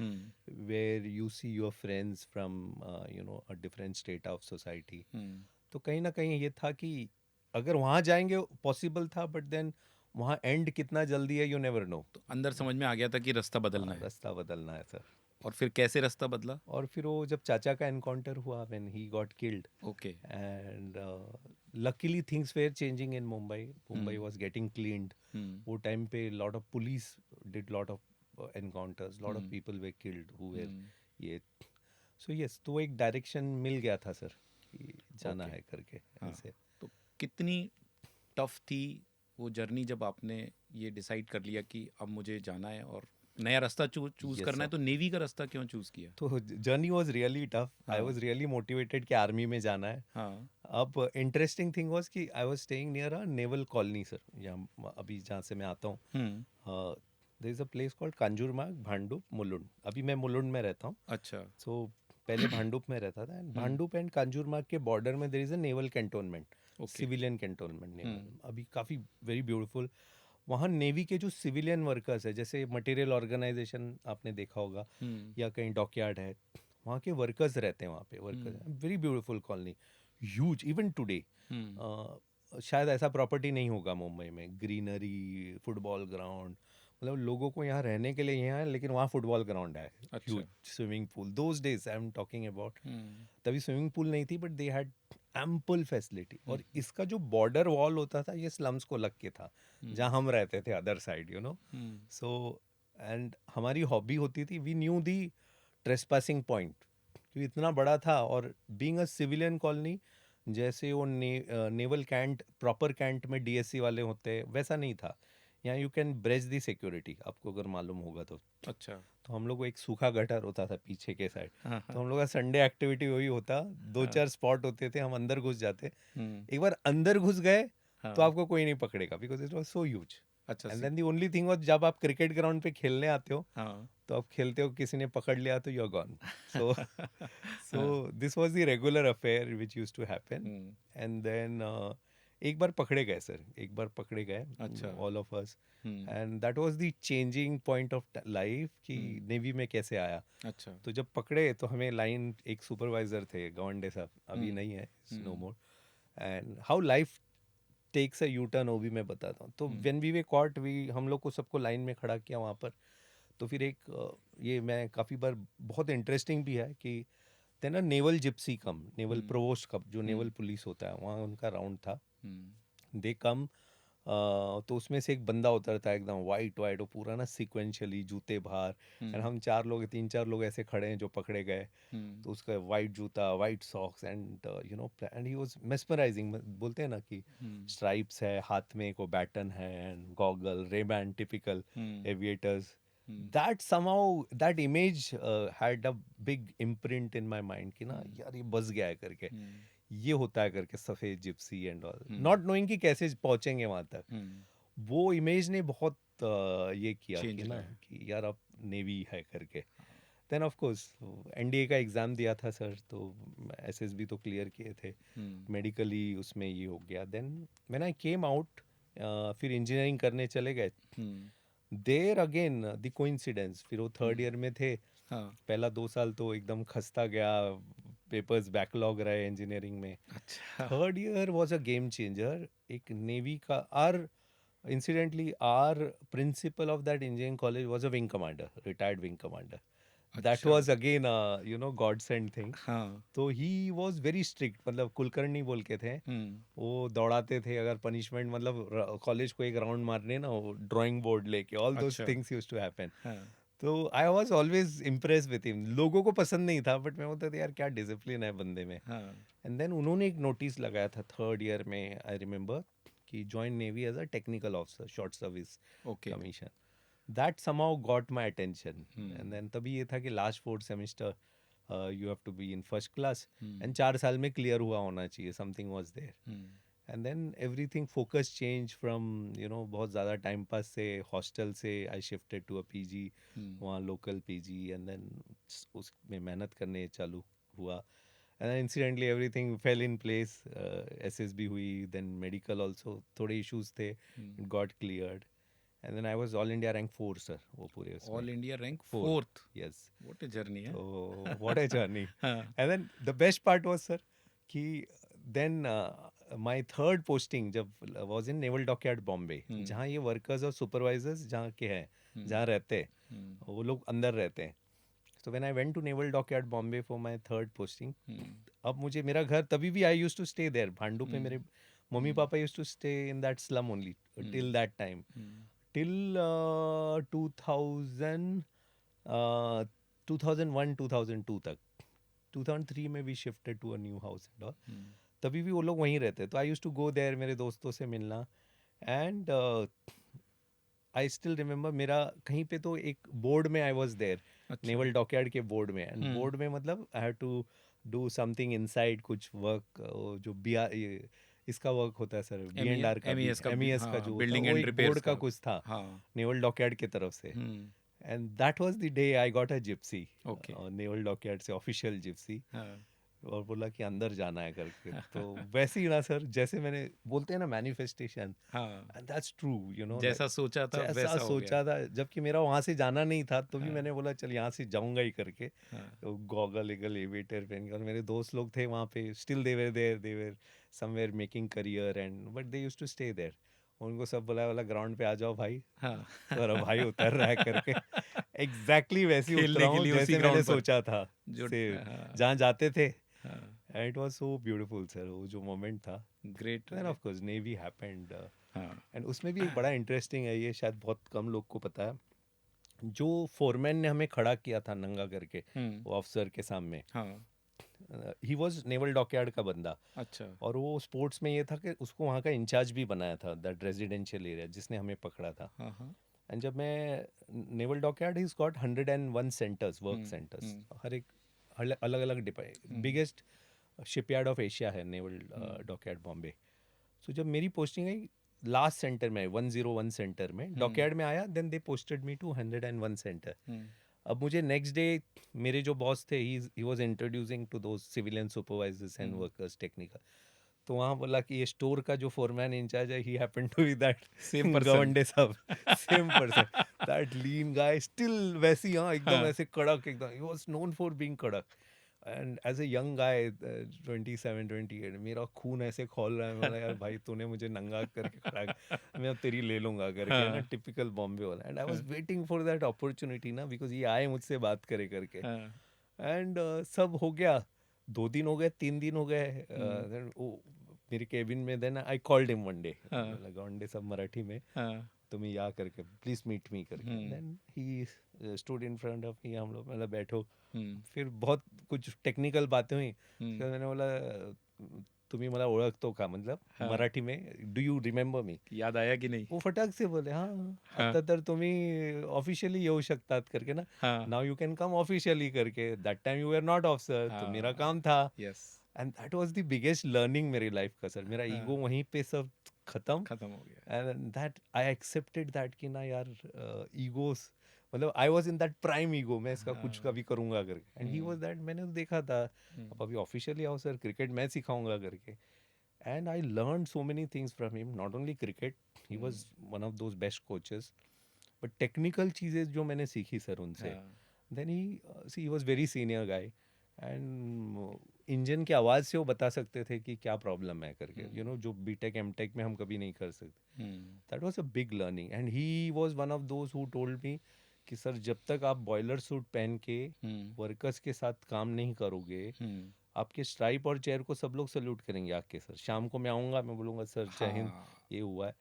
where you see your friends from a different state of society. तो कहीं ना कहीं ये था कि अगर वहाँ जाएंगे पॉसिबल था, बट देन वहाँ एंड कितना जल्दी है, यू नेवर नो. तो अंदर समझ में आ गया था कि रास्ता बदलना है. रास्ता बदलना है सर. और फिर कैसे रास्ता बदला? और फिर वो जब चाचा का एनकाउंटर हुआ, when he got killed, okay. And luckily things were changing in Mumbai. Mumbai was getting cleaned. वो टाइम पे lot of police did lot of encounters, lot of people we killed who were ये. सो यस, तो एक डायरेक्शन मिल गया था सर कि जाना है करके. ऐसे. तो कितनी टफ थी वो जर्नी जब आपने ये डिसाइड कर लिया कि अब मुझे जाना है और नया रास्ता चूज यस करना है सर। तो नेवी का रास्ता क्यों चूज किया? तो journey was really tough, I हाँ वाज रियली मोटिवेटेड कि आर्मी में जाना है। हाँ। अब इंटरेस्टिंग थिंग वाज कि I was staying near a naval colony sir, यहाँ अभी जहाँ से मैं आता हूँ। हम्म। There is a place called Kanjurmarg, Bhandup, Mulund. अभी मैं मुलुंड में रहता हूँ। अच्छा। सो पहले भांडुप में रहता था, and hmm. Bhandup and Kanjurmarg के बॉर्डर में there is a naval cantonment, okay. Civilian cantonment naval, hmm. अभी काफ़ी वेरी ब्यूटीफुल। वहाँ नेवी के जो सिविलियन वर्कर्स है, जैसे मटेरियल ऑर्गेनाइजेशन आपने देखा होगा, हम्म। या कहीं डॉकयार्ड है, वहाँ के वर्कर्स रहते हैं वहाँ पे, workers, hmm. Very beautiful colony, huge even today. Hmm. शायद ऐसा प्रॉपर्टी नहीं होगा मुंबई में, ग्रीनरी, फुटबॉल ग्राउंड, मतलब लोगों को यहाँ रहने के लिए यहाँ है, लेकिन वहाँ फुटबॉल ग्राउंड है, अच्छा। Huge swimming pool, those days I am talking about. Hmm. तभी स्विमिंग पूल नहीं थी, but they had ample facility. और हम्म। इसका जो बॉर्डर वॉल होता था, ये स्लम्स को लग के था, हम्म। जहाँ हम रहते थे, other side, you know. Hmm. So and हमारी हॉबी होती थी, we knew the trespassing point, क्योंकि इतना बड़ा था। और बीइंग अ सिविलियन कॉलोनी, जैसे वो नेवल कैंट, प्रॉपर कैंट में डीएससी वाले होते हैं, वैसा नहीं था। यहाँ you can breach the security, आपको अगर मालूम होगा तो। अच्छा। तो हम लोग को एक सूखा गटर होता था पीछे के साइड, हाँ तो हाँ हम लोग का संडे एक्टिविटी वही होता, दो हाँ। चार स्पॉट होते थे, हम अंदर घुस जाते। हम्म। एक बार अंदर घुस गए तो हाँ। आपको कोई नहीं पकड़ेगा, because it was so huge. अच्छा and then the only thing was, जब आप क्रिकेट ग्राउंड पे खेलने आते हो, हाँ। तो आप खेलते हो, किसी ने पकड़ लिया तो you are gone. So so हाँ। This was the regular affair which used to happen. Hmm. And then एक बार पकड़े गए सर, एक बार पकड़े गए, अच्छा। All of us. Hmm. And that was the changing point of life, कि हम्म। नेवी में कैसे आया। अच्छा। तो जब पकड़े तो हमें लाइन, एक सुपरवाइजर थे, गवंडे साहब, अभी हम्म। नहीं है, no hmm. More. And how life takes a U turn, वो भी मैं बताता हूँ। तो हम्म। When we were caught, we, हम लोग को सबको लाइन में खड़ा किया वहाँ पर। तो फिर एक ये मैं काफ़ी बार, बहुत इंटरेस्टिंग भी है कि देन ना, नेवल जिप्सी कम, नेवल हम्म। प्रोवोस्ट कम, जो नेवल हम्म। पुलिस होता है, वहाँ उनका राउंड था। हम्म। दे कम, तो उसमें से एक बंदा उतरता है, एकदम वाइट वाइट, वो पूरा ना सिक्वेंशली, जूते बाहर। एंड हम्म। हम चार लोग, तीन चार लोग ऐसे खड़े हैं जो पकड़े गए। हम्म। तो उसका वाइट जूता, white socks, and you know, and he was mesmerising, बोलते हैं ना कि हम्म। स्ट्राइप्स है, हाथ में एक वो बैटन है, and goggle, Ray-Ban, typical hmm. Aviators. Hmm. That somehow, that image had a big imprint in my mind, कि ना हम्म। यार ये बस गया है करके, हम्म। ये होता है करके, सफ़ेद Gypsy and all, hmm. Not knowing कि कैसे पहुंचेंगे वहां तक। हम्म। वो इमेज ने बहुत ये किया चेंज कि ना, रहा है। कि यार अब नेवी है करके। हाँ। देन ऑफ कोर्स एनडीए का एग्ज़ाम दिया था सर, तो एसएसबी तो क्लियर किए थे, हम्म। मेडिकली उसमें ये हो गया। Then when I came out, फिर इंजीनियरिंग करने चले गए। Hmm. There again the coincidence, फिर वो थर्ड हम्म। ईयर में थे। हाँ। पहला 2 साल तो एकदम खस्ता गया, पेपर्स बैकलॉग रहे इंजीनियरिंग में। अच्छा। Third year was a game changer. एक नेवी का, are incidentally, our principal of that engineering college was a wing commander, retired wing commander. That अच्छा। was again a, you know, godsend thing. हाँ। तो ही वॉज वेरी स्ट्रिक्ट, मतलब कुलकर्णी बोल के थे। हम्म। वो दौड़ाते थे अगर पनिशमेंट, मतलब कॉलेज को एक राउंड मारने ना, वो ड्राइंग बोर्ड लेके, ऑल दोज अच्छा। Things used to happen. हाँ। तो I was always impress with him. लोगों को पसंद नहीं था, बट मैं बोलता था यार क्या डिसिप्लिन है बंदे में। हाँ। एंड देन उन्होंने एक नोटिस लगाया था थर्ड ईयर में, आई रिमेंबर, कि join navy as a technical officer, short service okay. Commission. That somehow got my attention. And hmm. Then तभी ये था कि last fourth semester you have to be in first class, and hmm. 4 साल में क्लियर हुआ होना चाहिए, something was there. Hmm. And then everything focus change from, you know, बहुत ज़्यादा टाइम पास से, हॉस्टल से I shifted to a PG, हम्म। वहाँ लोकल पीजी। एंड देन उसमें मेहनत करने चालू हुआ। And incidentally everything fell in place, SSB हुई, देन मेडिकल ऑल्सो, थोड़े इश्यूज थे, hmm. It got cleared. And then I was all India rank 4 sir, वो पूरे उसमें, all India rank 4। Fourth. Yes. What a journey है। तो व्हाट ए जर्नी। हाँ। And then the best part was sir, कि देन माय थर्ड पोस्टिंग जब was in naval dockyard Bombay, hmm. जहाँ ये वर्कर्स और सुपरवाइजर्स जहाँ के हैं, हम्म। जहाँ रहते हैं, हम्म। वो लोग अंदर रहते हैं। तो when I went to naval dockyard Bombay for my third posting, hmm. अब मुझे मेरा घर, तभी भी I used to stay there Bhandup पे, मेरे हम्म। मम्मी हम्म। पापा used to stay in that slum only hmm. Till that time, hmm. Till 2000, 2001 2002 तक। 2003 में भी shifted to a new house and all. Hmm. तभी भी वो लोग वहीं रहते, तो आई यूज्ड टू गो देयर मेरे दोस्तों से मिलना। एंड आई स्टिल रिमेम्बर मेरा कहीं पे तो एक बोर्ड में आई वाज देयर, अच्छा नेवल डॉकयार्ड के बोर्ड में, एंड हम्म बोर्ड में मतलब I have to do something inside, कुछ वर्क जो बी इसका वर्क होता है सर, बी एंड आर का, बी एमईएस का एमईएस का हाँ जो होता है बिल्डिंग वो एंड एक रिपेयर्स बोर्ड का का कुछ था हाँ नेवल डॉकयार्ड की तरफ से, and that was the day I got a Gypsy, okay naval dockyard से ऑफिशियल जिप्सी, हाँ और बोला कि अंदर जाना है करके। तो वैसे ही ना सर, जैसे मैंने बोलते हैं ना मैनिफेस्टेशन, हाँ and that's true, you know, जैसा सोचा था जैसा वैसा हो गया सोचा था, जबकि मेरा वहां से जाना नहीं था, तो भी हाँ मैंने बोला चल यहाँ से जाऊंगा ही करके। हाँ तो गॉगल एगल एविएटर पहन के, और मेरे दोस्त लोग थे वहाँ पे, still they were somewhere making career, and but they used to stay there. उनको सब बोला वाला ग्राउंड पे आ जाओ भाई, हाँ तो भाई उतर रहा है करके एग्जैक्टली वैसे ही उतरा खेलने के हूँ लिए उसी जैसे मैंने ग्राउंड पर सोचा था, जो से हाँ जहाँ जाते थे। हाँ it was so beautiful sir, वो जो मोमेंट था। Great then of course navy happened, हाँ एंड उसमें भी एक बड़ा इंटरेस्टिंग है, ये शायद बहुत कम लोग को पता है, जो फोरमैन ने हमें खड़ा किया था नंगा करके हम्म वो ऑफिसर के सामने, हाँ ही वाज नेवल डॉकयार्ड का बंदा, अच्छा और वो स्पोर्ट्स में ये था कि उसको वहाँ का इंचार्ज भी बनाया था, दैट रेजिडेंशियल एरिया जिसने हमें पकड़ा था। हाँ हाँ एंड जब मैं naval dockyard is got 101 centres, work centres, hmm हर एक अलग अलग बिगेस्ट शिपयार्ड ऑफ एशिया है नेवल डॉकयार्ड बॉम्बे। सो जब मेरी पोस्टिंग आई लास्ट सेंटर में 101 सेंटर में, डॉकयार्ड में आया, then they posted me to 101 centre. अब मुझे नेक्स्ट डे मेरे जो बॉस थे, he was introducing to those civilian supervisors and workers technical, तो वहाँ बोला कि ये स्टोर का जो फोरमैन इंचार्ज है, he happen to be that same person Gawande साहब, same person, that lean guy, still वैसी, हाँ एकदम हाँ ऐसे कड़क, एकदम he was known for being कड़क। And as a young guy 27-28, मेरा खून ऐसे खौल रहा है, मैं बोला यार भाई तूने मुझे नंगा करके खड़ा कर, मैं अब तेरी ले लूंगा करके, ना हाँ टिपिकल बॉम्बे वाला। एंड आई वाज हाँ वेटिंग फॉर दैट अपॉर्चुनिटी ना, बिकॉज ये आए मुझसे बात करे करके, हाँ एंड सब हो गया, 2 दिन हो गए, 3 दिन हो गए, हम्म, then वो मेरे केबिन में, then I called him one day, हाँ लगा वन डे सब मराठी में, हाँ तुम्हें या करके प्लीज मीट मी करके, then he stood in front of me, हम लोग मतलब बैठो, हम्म फिर बहुत कुछ टेक्निकल बातें हुई, हम्म, फिर मैंने बोला तुम्ही मला ओळखतो का, मतलब हाँ मराठी में, डू यू रिमेंबर मी? याद आया कि नहीं वो फटाक से बोले हाँ, हाँ आता तर तुम्ही ऑफिशियली येऊ शकतात करके ना, हाँ now you can come officially करके, that time you were not officer, तो मेरा हाँ काम था। Yes and that was the biggest learning मेरी लाइफ का सर, मेरा ईगो हाँ वहीं पे सब खत्म। खत्म हो गया and that I accepted that कि ना यार, ईगोस, मतलब I was in that prime ego, मैं इसका कुछ हाँ कभी करूंगा करके, एंड ही वाज दैट, मैंने तो देखा था, अब अभी ऑफिशियली आओ सर, क्रिकेट मैं सिखाऊंगा करके। And I learn so many things from him, not only cricket, he was one of those best coaches, but technical चीज़ें जो मैंने सीखी सर उनसे, हाँ then he was very senior guy, and engine की आवाज़ से वो बता सकते थे कि क्या प्रॉब्लम है करके, यू नो, जो बीटेक एमटेक में हम कभी नहीं कर सकते। That was a big learning, and he was one of those who told me कि सर जब तक आप बॉयलर सूट पहन के वर्कर्स के साथ काम नहीं करोगे, आपके स्ट्राइप और चेयर को सब लोग सल्यूट करेंगे आके, सर शाम को मैं आऊँगा, मैं बोलूँगा सर जय हिंद, हाँ ये हुआ है।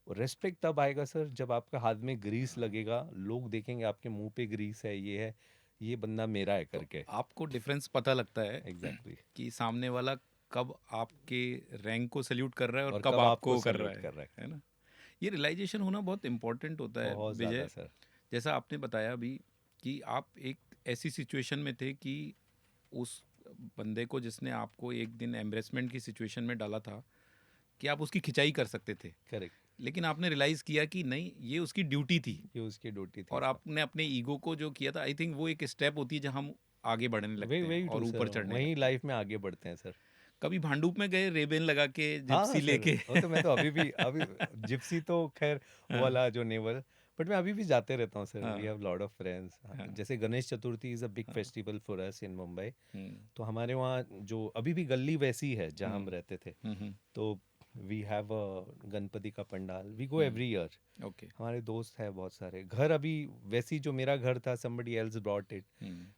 रेस्पेक्ट तब आएगा सर जब आपका हाथ में ग्रीस लगेगा, लोग देखेंगे आपके मुंह पे ग्रीस है, ये है, ये बंदा मेरा है तो करके। आपको डिफरेंस पता लगता है एग्जैक्टली, कि सामने वाला कब आपके रैंक को सल्यूट कर रहा है और और कब कब आपको आपको कर रहा सल्यूट कर रहा है ना ये रियलाइजेशन होना बहुत इम्पोर्टेंट होता है बहुत ज़्यादा विजय सर। जैसा आपने बताया अभी कि आप एक ऐसी सिचुएशन में थे कि उस बंदे को जिसने आपको एक दिन एम्ब्रेसमेंट की सिचुएशन में डाला था कि आप उसकी खिंचाई कर सकते थे करेक्ट, लेकिन आपने रियलाइज़ किया कि नहीं ये उसकी ड्यूटी थी ये उसकी ड्यूटी थी और सर। आपने अपने ईगो को जो किया था आई थिंक वो एक स्टेप होती है जहाँ हम आगे बढ़ने वही लगते हैं वही और टू ऊपर सर, चढ़ने वही लगते हैं लाइफ में आगे बढ़ते हैं सर। कभी भांडूप में गए रेबेन लगा के हाँ हाँ जिप्सी सर, लेके वो तो मैं तो अभी भी, अभी जिप्सी तो खैर वो हाँ वाला जो नेवल, बट मैं अभी भी जाते रहता हूँ सर, वी हाँ हैव लॉट ऑफ फ्रेंड्स। हाँ जैसे Ganesh Chaturthi is a big हाँ फेस्टिवल फॉर अस इन मुंबई, हम्म तो हमारे वहाँ जो अभी भी गली वैसी है जहाँ हम रहते थे, हम्म तो वी हैव अ गणपति का pandal, we go every year. Okay हमारे दोस्त हैं बहुत सारे, घर अभी वैसी जो मेरा घर था, somebody else brought it,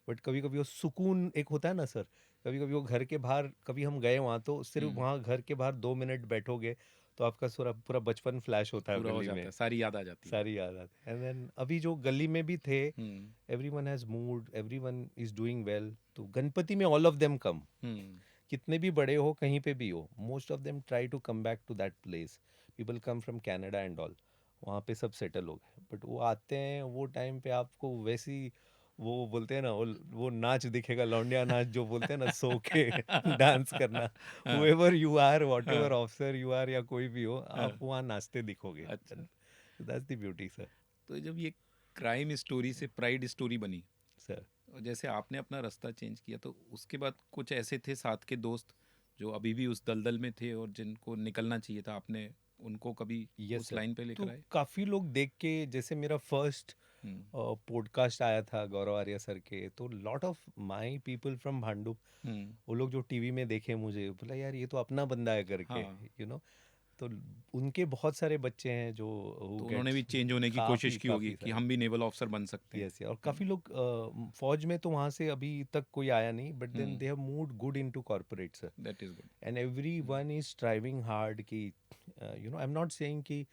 but कभी कभी वो सुकून एक होता है ना सर, कभी कभी वो घर के बाहर, कभी हम गए वहाँ तो सिर्फ वहाँ घर के बाहर 2 मिनट बैठोगे तो आपका पूरा पूरा बचपन फ्लैश होता है पूरा हो गली जाता में, है सारी याद आ जाती है सारी याद आती है। एंड देन अभी जो गली में भी थे, hmm everyone has moved, everyone is doing well, तो गणपति में all of them come, hmm कितने भी बड़े हो कहीं पे भी हो, most of them try to come back to that place, people come from Canada and all, वहाँ पे सब सेटल हो गए, बट वो आते हैं वो टाइम पे आपको वैसी वो बोलते हैं ना वो नाच दिखेगा, लौंडिया नाच जो बोलते हैं ना, सो के डांस करना, हाँ, however you are, what हाँ, ऑफिसर यू आर या कोई भी हो, हाँ, आप वहाँ नाचते दिखोगे। अच्छा। That's the beauty sir. तो जब ये क्राइम स्टोरी से प्राइड स्टोरी बनी, सर और जैसे आपने अपना रास्ता चेंज किया, तो उसके बाद कुछ ऐसे थे साथ के दोस्त जो अभी भी उस दलदल में थे और जिनको निकलना चाहिए था, आपने उनको कभी यस उस सर, लाइन पे तो लेकर आए? काफ़ी लोग देख के, जैसे मेरा फर्स्ट हम्म, पॉडकास्ट आया था गौरव आर्या सर के, तो lot of my people from Bhandup, hmm, वो लोग जो टीवी में देखे मुझे, बोला यार ये तो अपना बंदा है करके, हाँ, यू नो। तो उनके बहुत सारे बच्चे हैं जो हु तो उन्होंने गेट्स, भी चेंज होने की कोशिश काफ़ी की होगी काफ़ी कि सारे। हम भी नेवल ऑफिसर बन सकते हैं। यस, और काफ़ी लोग फौज में तो वहाँ से अभी तक कोई आया नहीं, but then hmm, they have moved good into corporate sir, that is good. And everyone is striving hard कि, you know, I am not saying कि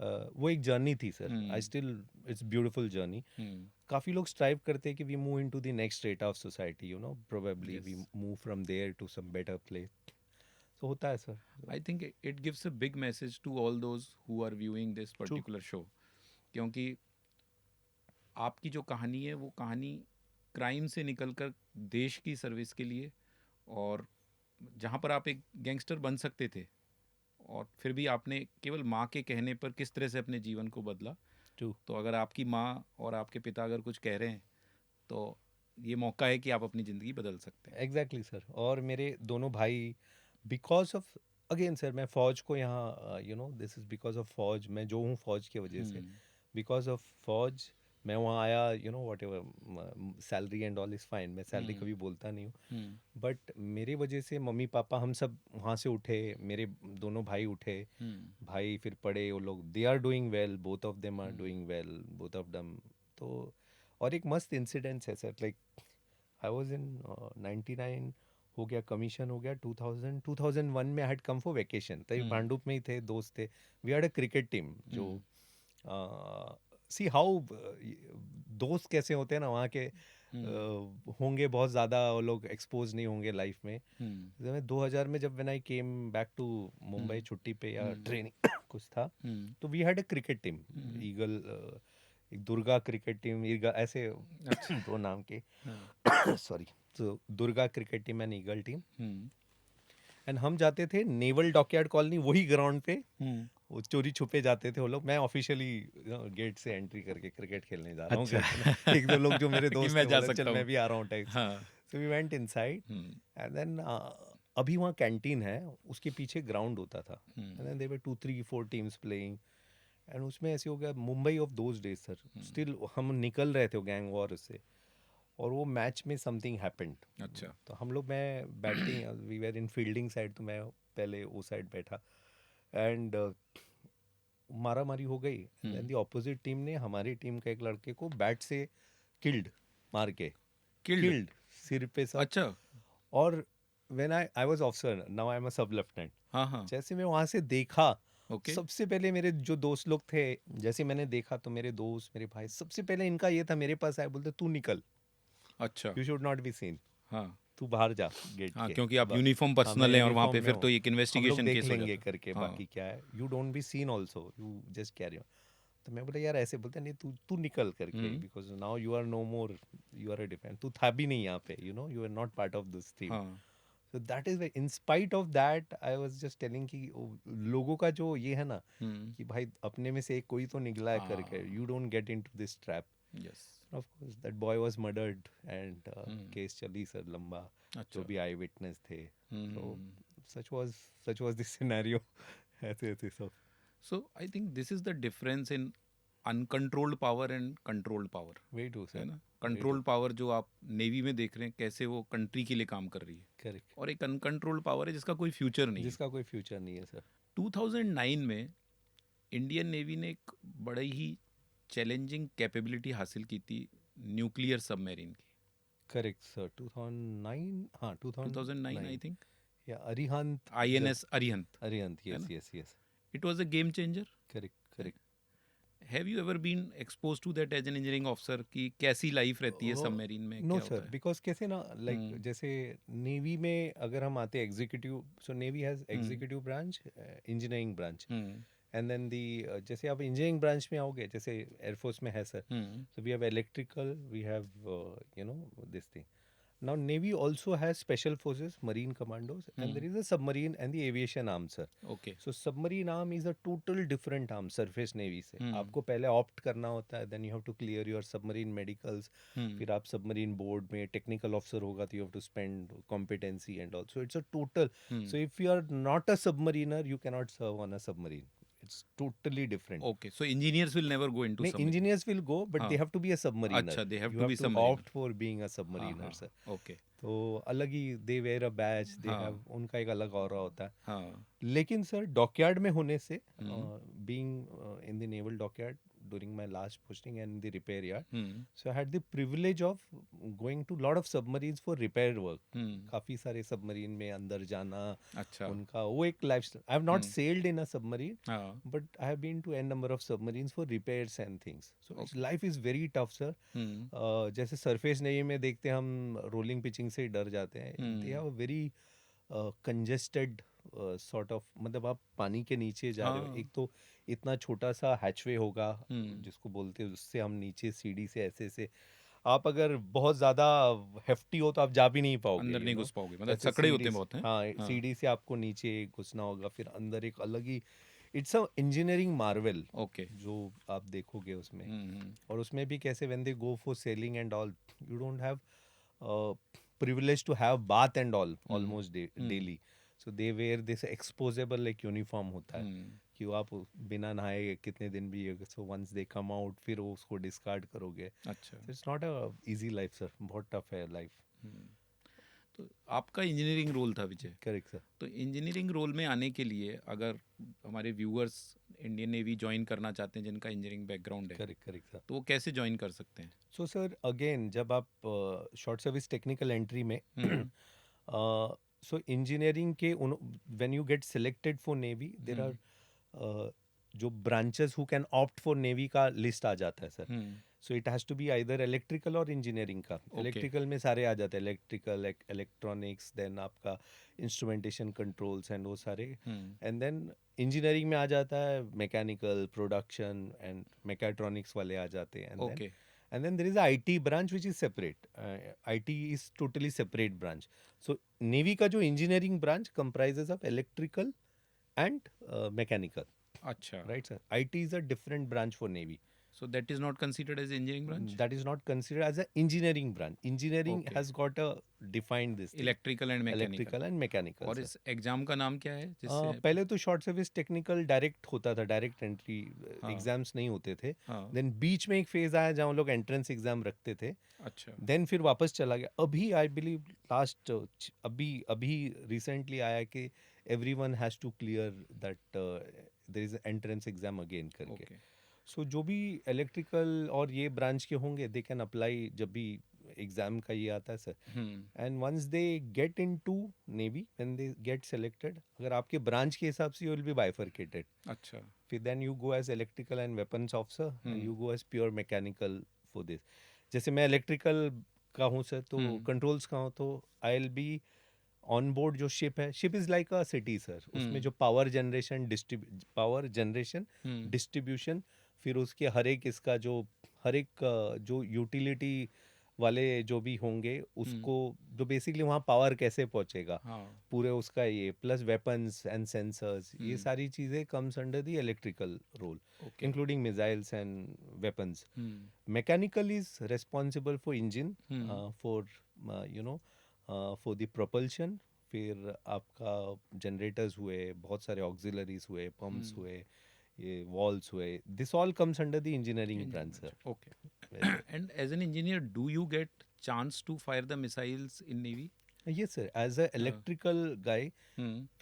वो एक जर्नी थी sir, I hmm, still, it's beautiful journey. Hmm, काफ़ी लोग स्ट्राइव करते हैं कि we move into the next state of society, you know, probably we yes, move from there to some better place, तो होता है sir. I think it gives a big message to all those who are viewing this true. Particular show, क्योंकि आपकी जो कहानी है वो कहानी क्राइम से निकलकर देश की सर्विस के लिए, और जहाँ पर आप एक गैंगस्टर बन सकते थे, और फिर भी आपने केवल माँ के कहने पर किस तरह से अपने जीवन को बदला। ट्रू। तो अगर आपकी माँ और आपके पिता अगर कुछ कह रहे हैं, तो ये मौका है कि आप अपनी ज़िंदगी बदल सकते हैं। एग्जैक्टली सर, और मेरे दोनों भाई, बिकॉज ऑफ, अगेन सर, मैं फौज को यहाँ, you know, this is because of फौज, मैं जो हूँ फौज की वजह से, हम्म, बिकॉज ऑफ फौज मैं वहाँ आया, you know, what ever salary and all is fine, मैं सैलरी हम्म, कभी बोलता नहीं हूँ, हम्म, बट मेरे वजह से मम्मी पापा हम सब वहाँ से उठे, मेरे दोनों भाई उठे, हम्म, भाई फिर पढ़े, वो लोग they are doing well, both of them are hmm, doing well, both of them. तो और एक मस्त इंसिडेंस है sir, like I was in 99, हो गया कमीशन, हो गया 2000, 2001 में I had come for vacation, तभी हम्म, भांडुप में ही थे, दोस्त थे, we had a cricket team जो, हम्म, सी हाउ दोस्त कैसे होते हैं ना वहाँ के, हम्म, होंगे बहुत ज़्यादा, वो लोग एक्सपोज नहीं होंगे लाइफ में। हम्म, जब मैं 2000 में, जब when I came back to Mumbai hmm, छुट्टी पे या हम्म, ट्रेनिंग कुछ था, हम्म, तो we had a cricket team, hmm, eagle, एक दुर्गा क्रिकेट टीम, ईगल ऐसे अच्छा, दो नाम के, हाँ, सॉरी, तो Durga cricket team and eagle team, hmm, and हम जाते थे नेवल डॉकयार्ड कॉलोनी, वही ग्राउंड पे, हम्म, वो चोरी छुपे जाते थे वो लोग, मैं ऑफिशियली गेट से एंट्री करके क्रिकेट खेलने जा रहा हूँ अच्छा, करके ना, एक दो लोग जो मेरे कि दोस्त मैं थे जा बोला चल सकता मैं हूँ। भी आ रहा हूँ टाइप्स। हाँ, so we went inside, hmm, and then अभी वहाँ कैंटीन है, उसके पीछे ग्राउंड होता था, and hmm, then there were 2 3 4 teams playing, and उसमें ऐसे हो गया, Mumbai of those days sir, hmm, still हम निकल रहे थे गैंग वॉर से, और वो मैच में समथिंग हैपेंड, अच्छा, तो हम लोग, मैं batting, we were in fielding side, तो मैं पहले वो साइड बैठा, एंड मारा मारी हो गई, and then hmm, the opposite team ने हमारी टीम के एक लड़के को बैट से किल्ड, मार के किल्ड, किल्ड, सिर पे सब। अच्छा, और when I was officer, now I am अ सब लेफ्टिनेंट, हाँ, हाँ, जैसे मैं वहाँ से देखा, ओके, सबसे पहले मेरे जो दोस्त लोग थे, जैसे मैंने देखा, तो मेरे दोस्त, मेरे भाई, सबसे पहले इनका ये था, मेरे पास आए, बोलते तू निकल, अच्छा, you should not be seen, हाँ, तू बाहर जा गेट हाँ, के, क्योंकि आप ब- यूनिफॉर्म हाँ मैं पर्सनल हैं और वहाँ यूनिफॉर्म पे में फिर हूँ, तो एक हम लोग इन्वेस्टिगेशन देख केस हो लेंगे जाता। करके, हाँ, बाकी क्या है, you don't be seen also, you just carry on. तो मैं बोला यार, ऐसे बोलते नहीं, तू तू निकल करके, हम्म, because now you are no more, you are a defence, तू था भी नहीं यहाँ पे, you know, you are not part of this team. हाँ, so that is, in spite of that, I was just telling कि लोगों का जो ये है ना, हम्म, कि भाई अपने में से एक कोई तो निकला है करके, हाँ, you don't get into this trap. Yes, of course that boy was murdered, and hmm, case चली सर लंबा, जो अच्छा, भी आई विटनेस थे, तो हम्म, such was, such was this scenario. ऐसे ऐसे सब। So I think this is the difference in uncontrolled power and controlled power, very true है सर, ना? Very true. कंट्रोल्ड पावर जो आप नेवी में देख रहे हैं कैसे वो कंट्री के लिए काम कर रही है, करेक्ट। और एक अनकंट्रोल्ड पावर है जिसका कोई फ्यूचर नहीं है। जिसका कोई फ्यूचर नहीं है सर। 2009 में इंडियन नेवी ने एक बड़ी ही चैलेंजिंग कैपेबिलिटी हासिल की थी, न्यूक्लियर सबमरीन की। करेक्ट सर, 2009, हाँ 2009 आई 2009, थिंक, या अरिहंत, जब, आईएनएस अरिहंत, अरिहंत, है यस ना? Yes yes. It was a game changer. Correct correct. Have you ever been expose to that as an engineering officer कि कैसी लाइफ रहती है सबमरीन में, नो क्या सर, होता है? बिकॉज कैसे ना, लाइक हम्म, जैसे नेवी में अगर हम आते हैं executive, so navy has hmm, executive branch, engineering branch, hmm, and then the जैसे आप इंजीनियरिंग ब्रांच में आओगे, जैसे एयरफोर्स में है sir, hmm so we have electrical, we have this thing. Now Navy also has special forces, marine commandos, and there is a submarine and the aviation arm, sir. Okay So submarine arm is a total different arm surface navy से. हम्म आपको पहले opt करना होता है, then you have to clear your submarine medicals. फिर आप submarine board में technical officer होगा तो you have to spend competency and all. So it's a total. So if you are not a submariner, you cannot serve on a submarine. It's totally different. Okay so engineers will never go into नहीं, submarine engineers will go, but they हाँ have to be a submariner. अच्छा they have You to have be to submariner opt for being a हाँ submariner, हाँ sir. ओके तो अलग ही दे वेयर अ बैच, दे हाँ हैव उनका एक अलग ऑरा होता है. हाँ लेकिन सर डॉकयार्ड में होने से, hmm being in the naval dockyard during my last posting and the repair yard, hmm so I had the privilege of going to lot of submarines for repair work. Hmm काफ़ी सारे सबमरीन में अंदर जाना, अच्छा उनका वो एक life. I have not sailed in a submarine, हाँ but I have been to n number of submarines for repairs and things. So its Okay. life is very tough, sir. जैसे सरफेस नेवी में देखते हैं हम, रोलिंग पिचिंग से ही डर जाते हैं. They have a very congested sort of, मतलब आप पानी के नीचे जा रहे हो. हाँ एक तो इतना छोटा सा हैचवे होगा हम्म जिसको बोलते हैं, उससे हम नीचे सीढ़ी से ऐसे से, आप अगर बहुत ज़्यादा हेफ्टी हो तो आप जा भी नहीं पाओगे, अंदर यू नहीं नो. घुस पाओगे मतलब ऐसे सकड़े होते सीढ़ी हैं से, बहुत हैं हाँ हाँ सीढ़ी से आपको नीचे घुसना होगा, फिर अंदर एक अलग ही, it's a engineering marvel okay जो आप देखोगे उसमें. हम्म और उसमें भी कैसे, when they go for sailing and all, you don't have privilege to have bath and all almost daily. So they wear this exposable like uniform होता है कि वो आप बिना नहाए कितने दिन भी, so once they come out फिर वो उसको डिस्कार्ड करोगे. अच्छा So it's not a easy life, sir. बहुत टफ है लाइफ. तो आपका इंजीनियरिंग रोल था विजय करेक्ट सर. तो इंजीनियरिंग रोल में आने के लिए अगर हमारे व्यूअर्स इंडियन नेवी ज्वाइन करना चाहते हैं जिनका इंजीनियरिंग बैकग्राउंड है करेक्ट करेक्ट सर. तो वो कैसे ज्वाइन कर सकते हैं सो सर अगेन जब आप शॉर्ट सर्विस टेक्निकल एंट्री में, सो इंजीनियरिंग के when you get selected for navy, there are जो branches who can opt for navy का लिस्ट आ जाता है sir. So it has to be either electrical और इंजीनियरिंग का. इलेक्ट्रिकल में सारे आ जाते हैं, इलेक्ट्रिकल, इलेक्ट्रॉनिक्स, देन आपका इंस्ट्रूमेंटेशन कंट्रोल्स एंड वो सारे. एंड देन इंजीनियरिंग में आ जाता है मैकेनिकल, प्रोडक्शन एंड मैकेट्रॉनिक्स वाले आ जाते हैं. Okay And then there is a IT branch which is separate. IT is totally separate branch. So Navy का जो engineering branch comprises of electrical and mechanical. अच्छा Right, sir? IT is a different branch for Navy. So that is not considered as engineering branch That is not considered as an engineering branch. Engineering Okay. has got a defined this thing. Electrical and mechanical Electrical and mechanical. और sir. इस एग्जाम का नाम क्या है जिससे पहले तो शॉर्ट सर्विस टेक्निकल डायरेक्ट होता था, डायरेक्ट एंट्री, हाँ। एग्जाम्स नहीं होते थे. हाँ देन बीच में एक फेज आया जहाँ लोग एंट्रेंस एग्जाम रखते थे. अच्छा देन फिर वापस चला गया. अभी आई बिलीव लास्ट अभी रिसेंटली आया कि everyone has to clear that there is entrance exam again करके. ओके सो जो भी इलेक्ट्रिकल और ये ब्रांच के होंगे, दे कैन अप्लाई जब भी एग्जाम का ये आता है sir. And once they get into navy, when they get selected, अगर आपके ब्रांच के हिसाब से यू विल बी बाइफरकेटेड. अच्छा फिर then you go as electrical and weapons officer and you go as pure mechanical for this. जैसे मैं इलेक्ट्रिकल का हूँ सर, तो कंट्रोल्स का हूँ, तो I will be on board. जो शिप है, ship is like a city sir. उसमें जो पावर जनरेशन डिस्ट्रीब्यूशन, फिर उसके हर एक इसका जो हर एक जो यूटिलिटी वाले जो भी होंगे उसको, जो बेसिकली वहाँ पावर कैसे पहुँचेगा हाँ पूरे उसका, ये प्लस वेपन्स एंड सेंसर्स, ये सारी चीज़ें comes under the electrical role, okay including missiles and weapons. Mechanical is responsible for engine, for for the propulsion. फिर आपका जनरेटर्स हुए, बहुत सारे ऑक्सिलरीज हुए, पंप्स हुए, ये वॉल्स हुए. This all comes under the engineering branch sir. Okay and as an engineer do you get chance to fire the missiles in navy Yes sir, as a electrical guy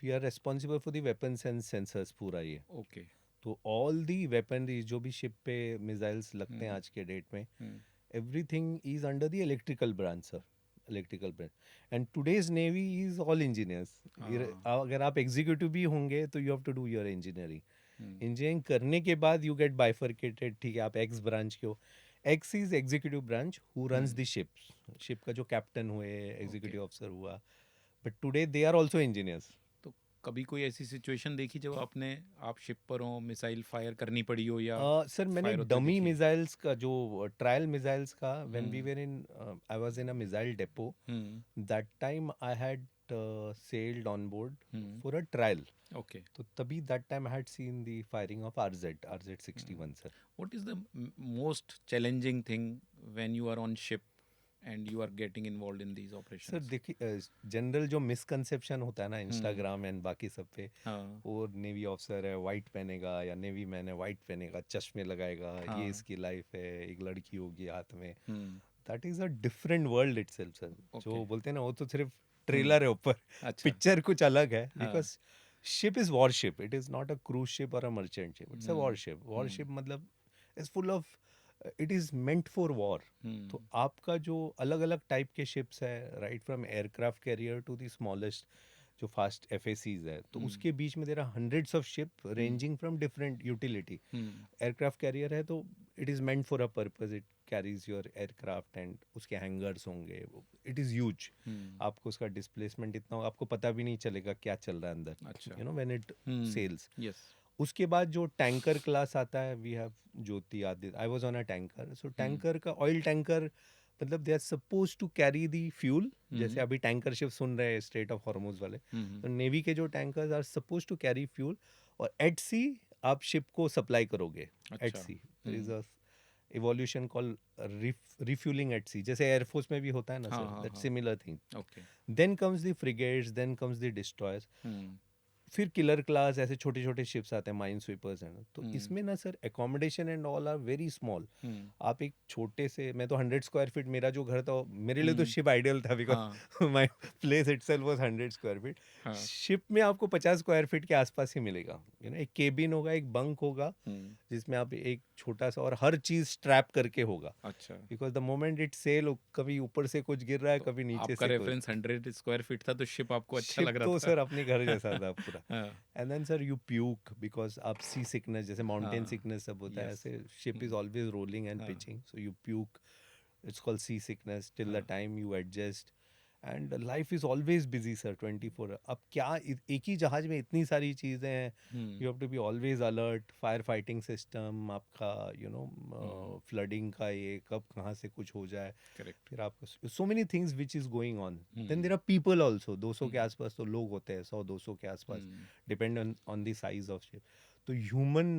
we are responsible for the weapons and sensors पूरा ये. ओके तो ऑल दी वेपनरी जो भी शिप पे मिसाइल्स लगते हैं आज के डेट में, everything is under the electrical branch sir. Electrical branch. And today's navy is all engineers. अगर आप एग्जीक्यूटिव भी होंगे तो you have to do your engineering. Engineering करने के बाद यू गेट बाइफरकेटेड. ठीक है, आप एक्स ब्रांच के हो. X is executive branch who runs the ship का जो कैप्टन हुए, एग्जीक्यूटिव ऑफिसर हुआ. But today they are also engineers. तो कभी कोई ऐसी सिचुएशन देखी जब आप शिप पर हो, मिसाइल फायर करनी पड़ी हो या सर मैंने फायर होते डमी देखी है? मिसाइल्स का जो ट्रायल मिसाइल्स का when we hmm. Were in I was in a missile depot hmm. That time I had sailed on board hmm. for a trial. Okay. तो तभी that time I had seen the firing of RZ 61 sir. What is the most challenging thing when you are on ship and you are getting involved in these sir operations? देखिए जनरल जो मिसकंसेप्शन होता है ना हम्म। इंस्टाग्राम एंड बाकी सब पे, हाँ। वो नेवी ऑफिसर है वाइट पहनेगा या नेवी मैन है वाइट पहनेगा चश्मे लगाएगा, ये हाँ। इसकी लाइफ है, एक लड़की होगी हाथ में. हम्म। That is a different world itself sir. Okay. जो बोलते हैं ना वो तो सिर्फ हम्म। ट्रेलर है ऊपर, अच्छा। पिक्चर कुछ अलग है. हाँ। Because ship is warship, it is not a cruise ship और a merchant ship, it's a hmm. Warship. Hmm. Warship मतलब is full of, it is meant for war. तो हम्म। आपका जो अलग अलग टाइप के शिप्स है, right from aircraft carrier to the smallest जो फास्ट FACs है, तो हम्म। उसके बीच में there are hundreds of ship hmm. Ranging from different utility. Hmm. Aircraft carrier है तो it is meant for a purpose, it carries your aircraft and उसके हैंगर्स होंगे. It is huge. हम्म। आपको उसका डिस्प्लेसमेंट इतना होगा, आपको पता भी नहीं चलेगा क्या चल रहा है अंदर, अच्छा। You know when it hmm. Sails. Yes. उसके बाद जो टैंकर क्लास आता है, we have Jyoti Aditya, I was on a tanker. So hmm. Tanker का ऑयल टैंकर मतलब they are suppose to carry the fuel. जैसे हम्म। अभी टैंकर शिप सुन रहे हैं स्ट्रेट ऑफ हॉर्मुज वाले, हम्म। तो नेवी के जो tankers are suppose to carry fuel, और एट सी आप शिप को सप्लाई करोगे. एट अच्छा। Sea there is a evolution call refuelling at sea, जैसे एयरफोर्स में भी होता है ना हाँ सर, हाँ दैट हाँ। Similar thing. Okay. Then comes the frigates, then comes the destroyers, hmm. फिर किलर क्लास, ऐसे छोटे छोटे शिप्स आते हैं, माइन स्वीपर्स हैं. तो हम्म। इसमें ना sir accommodation and all are very small. Hmm. आप एक छोटे से, मैं तो 100 स्क्वायर फीट, मेरा जो घर था मेरे लिए तो हम्म। शिप आइडियल था, हाँ। Because my place itself was 100 square feet. हाँ। शिप में आपको 50 स्क्वायर फीट के आसपास ही मिलेगा. यू नो एक केबिन होगा, एक बंक होगा, हम्म। जिसमें आप एक छोटा सा, और हर चीज स्ट्रैप करके होगा. अच्छा। Because the moment it sail, कभी ऊपर से कुछ गिर रहा है, तो कभी नीचे आपका से कुछ. रेफरेंस 100 स्क्वायर फीट था तो शिप आपको अच्छा शिप लग रहा तो था। सर अपने घर जैसा था पूरा. हाँ। And then sir you puke, because आप सी सिकनेस, जैसे माउंटेन हाँ। सिकनेस सब होता है, यस। ऐसे ship is always rolling and हाँ। Pitching, so you puke. It's called sea sickness till the हाँ। Time you adjust. And life is always busy sir, 24. अब क्या एक ही जहाज में इतनी सारी चीज़ें हैं. Hmm. You have to be always alert. Fire fighting system आपका, यू नो हम्म। फ्लडिंग का, ये कब कहाँ से कुछ हो जाए. करेक्ट। फिर आपको so many things which is going on. Then there hmm. Are people also, 200 के हम्म। आसपास तो लोग होते हैं, 100-200 के आसपास, hmm. Depend on the size of ship. तो ह्यूमन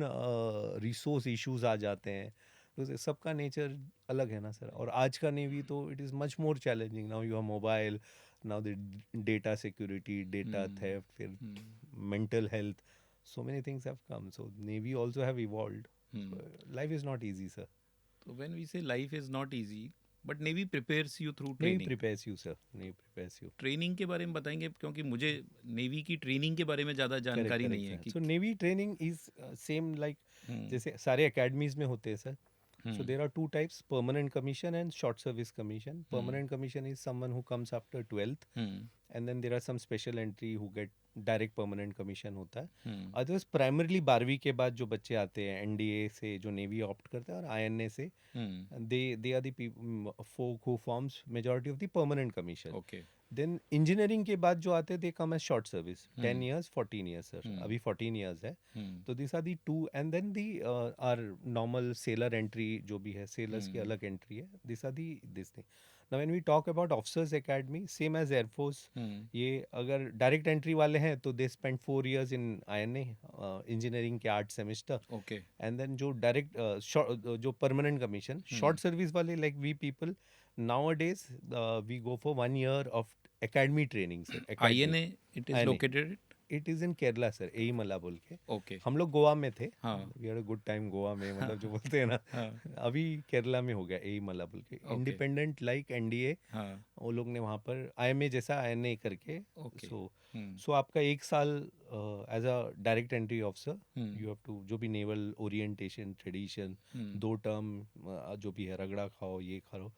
रिसोर्स इश्यूज आ जाते हैं. तो सबका नेचर अलग है ना सर. और आज का नेवी तो it is much more challenging. Now you are mobile, now the data security, data hmm. Theft, फिर hmm. mental health, so many things have come, so navy also have evolved. Hmm. Life is not easy sir. तो व्हेन वी से life is not easy but navy prepares you through Navy training. prepares you sir, navy prepares you. Training के बारे में बताएंगे क्योंकि मुझे नेवी की ट्रेनिंग के बारे में ज़्यादा Correct, जानकारी correct नहीं है sir. कि. So navy training is same like हम्म। जैसे सारे academies में होते हैं sir. So hmm. there are two types: permanent commission and short service commission. Hmm. Permanent commission is someone who comes after 12th, hmm. and then there are some special entry who get direct permanent commission होता है. हम्म। अदर्स प्राइमरली 12वीं के बाद जो बच्चे आते हैं NDA से, जो नेवी ऑप्ट करता है, और INA से, हम्म। they are the folk who forms majority of the permanent commission. Okay. Then engineering के बाद जो आते हैं, they come as short service, 10 hmm. years 14 years sir. हम्म। अभी 14 years है. हम्म। तो this are the two, and then the are normal sailor entry जो भी है, सेलर्स की हम्म। अलग एंट्री है. This are the this thing. Now when we talk about officers academy, same as air force. Hmm. ये अगर डायरेक्ट एंट्री वाले हैं तो they spend 4 years in INA, engineering के 8 सेमेस्टर. ओके. एंड देन जो डायरेक्ट जो परमानेंट कमीशन शॉर्ट सर्विस वाले, like we people nowadays, we go for 1 year of academy training sir. Academy. INA it is INA. located. It is in Kerala sir, Ezhimala बोल के. ओके. हम लोग गोवा में थे. हाँ. We had a good time Goa में, मतलब जो बोलते हैं ना. हाँ. अभी केरला में हो गया एईमला बोल के. Independent like NDA. हाँ. वो लोग ने वहाँ पर IMA जैसा INA करके. ओके. सो आपका 1 साल as a direct entry officer, hmm. You have to, जो भी नेवल ओरिएंटेशन ट्रेडिशन, 2 टर्म जो भी है, रगड़ा खाओ, ये खाओ.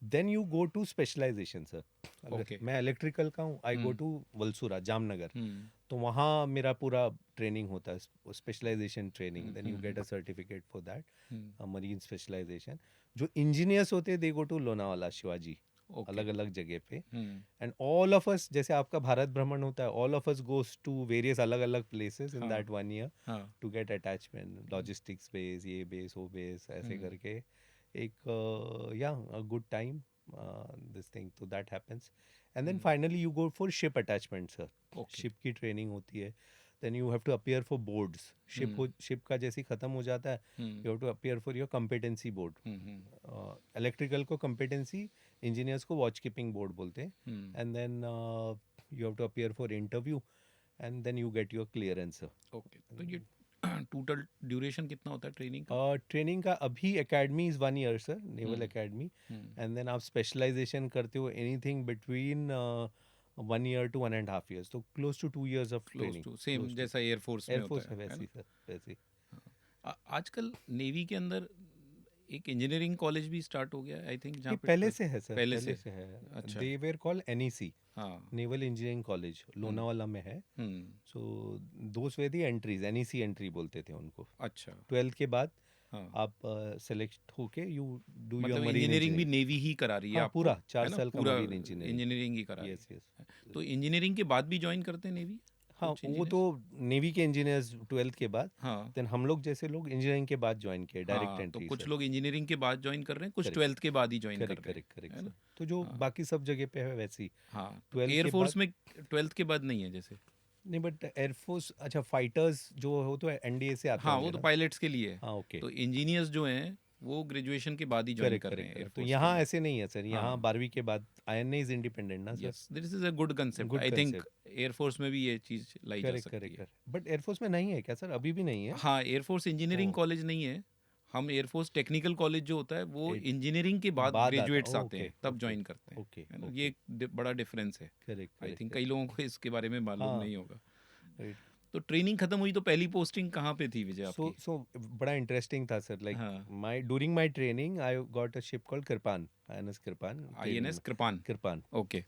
Then you go to specialisation sir. Okay. मैं इलेक्ट्रिकल का हूँ, आई गो टू वलसूरा, जामनगर. हम्म। तो वहाँ मेरा पूरा ट्रेनिंग होता है, specialization training. Then you get a certificate for that, marine specialization. जो इंजीनियर्स होते हैं, they go to Lonavala, Shivaji. Okay. अलग अलग जगह पे, hmm. And all of us, जैसे आपका भारत भ्रमण होता है, all of us goes to various अलग अलग प्लेसेस इन हाँ। दैट 1 year हाँ। To get attachment, logistics base, ये बेस वो बेस, ऐसे हम्म। करके एक या अ गुड टाइम दिस थिंग, तो that happens, and then hmm. Finally you go for ship attachment sir. Okay. Ship की ट्रेनिंग होती है, then you have to appear for boards. Hmm. Ship का जैसे ही ख़त्म हो जाता है, hmm. You have to appear for your competency board. Hmm. Electrical को कम्पिटेंसी, इंजीनियर्स को वॉच कीपिंग बोर्ड बोलते हैं, hmm. And then you have to appear for interview, and then you get your clearance. Okay, तो ये टोटल ड्यूरेशन कितना होता है ट्रेनिंग का? ट्रेनिंग का अभी academy is 1 year sir, naval hmm. Academy, hmm. And then आप स्पेशलाइजेशन करते हो anything between 1 year to 1.5 years, तो close to 2 years of close training, to same close to. जैसा एयरफोर्स में होता एयरफोर्स है है वैसी ना? सर, वैसी। हाँ। आजकल नेवी के अंदर एक इंजीनियरिंग कॉलेज भी स्टार्ट हो गया आई थिंक, ये जहाँ पे पहले से है सर, पहले पहले से। से है। अच्छा। दे वेर कॉल NEC, हाँ। नेवल इंजीनियरिंग कॉलेज, हम्म। लोनावाला में है। हम्म। सो दोस वे दी एंट्रीज, NEC एंट्री बोलते थे उनको। अच्छा। 12th के बाद हाँ, आप सेलेक्ट होके यू डू योर मतलब मरीन इंजीनियरिंग भी इंजीनियरिंग। नेवी ही करा रही है हाँ, आपको, पूरा 4 है ना? साल का पूरा मरीन इंजीनियरिंग। इंजीनियरिंग ही करा रही यस यस। है। तो इंजीनियरिंग के बाद भी ज्वाइन करते हैं नेवी हाँ, कुछ वो तो इंजीनियर्स? नेवी के इंजीनियर्स 12th के बाद, हाँ। देन हम लोग जैसे लोग इंजीनियरिंग के बाद ज्वाइन किए, डायरेक्ट हाँ, तो एंट्री कुछ सर। लोग इंजीनियरिंग के बाद ज्वाइन कर रहे हैं, कुछ करेक्ट 12th के बाद ही ज्वाइन कर करेक्ट रहे हैं, करेक्ट करेक्ट है सर, ना? तो जो हाँ। बाकी सब जगह पे है वैसी। हाँ, तो 12th के बाद एयरफोर्स में 12th के बाद नहीं है जैसे? नहीं, बट एयरफोर्स, अच्छा फाइटर्स जो हो तो NDA से आते हाँ, वो होंगे तो ना। पायलट्स के लिए है। हाँ, ओके। तो इंजीनियर्स जो हैं वो ग्रेजुएशन के बाद ही ज्वाइन करेक्ट कर रहे करेक्ट हैं करेक्ट, तो एयरफोर्स के यहाँ लिए। ऐसे नहीं है सर, यहाँ हाँ। 12वीं के बाद INA इज इंडिपेंडेंट ना sir. Yes, this is a good concept, good I think concept. Air force में भी ये चीज़ लाई जा करेक्ट सकती करेक्ट है। करेक्ट, बट एयरफोर्स में नहीं है क्या सर, अभी भी नहीं है? हाँ, एयरफोर्स ओ, इंजीनियरिंग कॉलेज नहीं है। हम एयरफोर्स टेक्निकल कॉलेज जो होता है वो एट इंजीनियरिंग के बाद बाद आता, ग्रेजुएट्स आते ओके हैं तब ओके ज्वाइन करते हैं, ओके है ना? ये ओके। एक बड़ा डिफरेंस है। करेक्ट आई करेक्ट थिंक कई करेक्ट। लोगों को इसके बारे में मालूम हाँ, नहीं होगा। राइट। तो ट्रेनिंग खत्म हुई तो पहली पोस्टिंग कहाँ पे थी विजय सो आपकी? सो बड़ा इंटरेस्टिंग था सर, लाइक हाँ। My during my training I got a ship called Kirpan, INS Kirpan training INS में। कृपान। किरपान, ओके।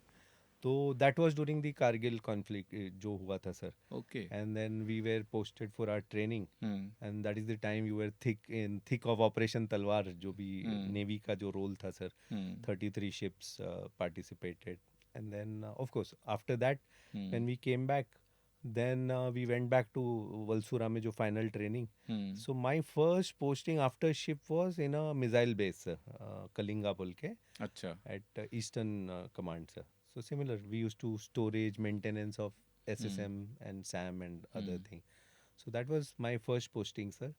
तो that was during the Kargil conflict जो हुआ था sir, okay. And then we were posted for our training, hmm. And that is the time you were thick of operation Talwar, जो भी हम्म। नेवी का जो रोल था sir. Hmm. 33 ships participated, and then of course after that hmm. when we came back, then we went back to Valsura में जो final training. Hmm. So my first posting after ship was in a missile base sir, Kalinga बोल के, अच्छा। at Eastern Command sir. So similar, we used to storage, maintenance of SSM and SAM and other thing. So that was my first posting sir.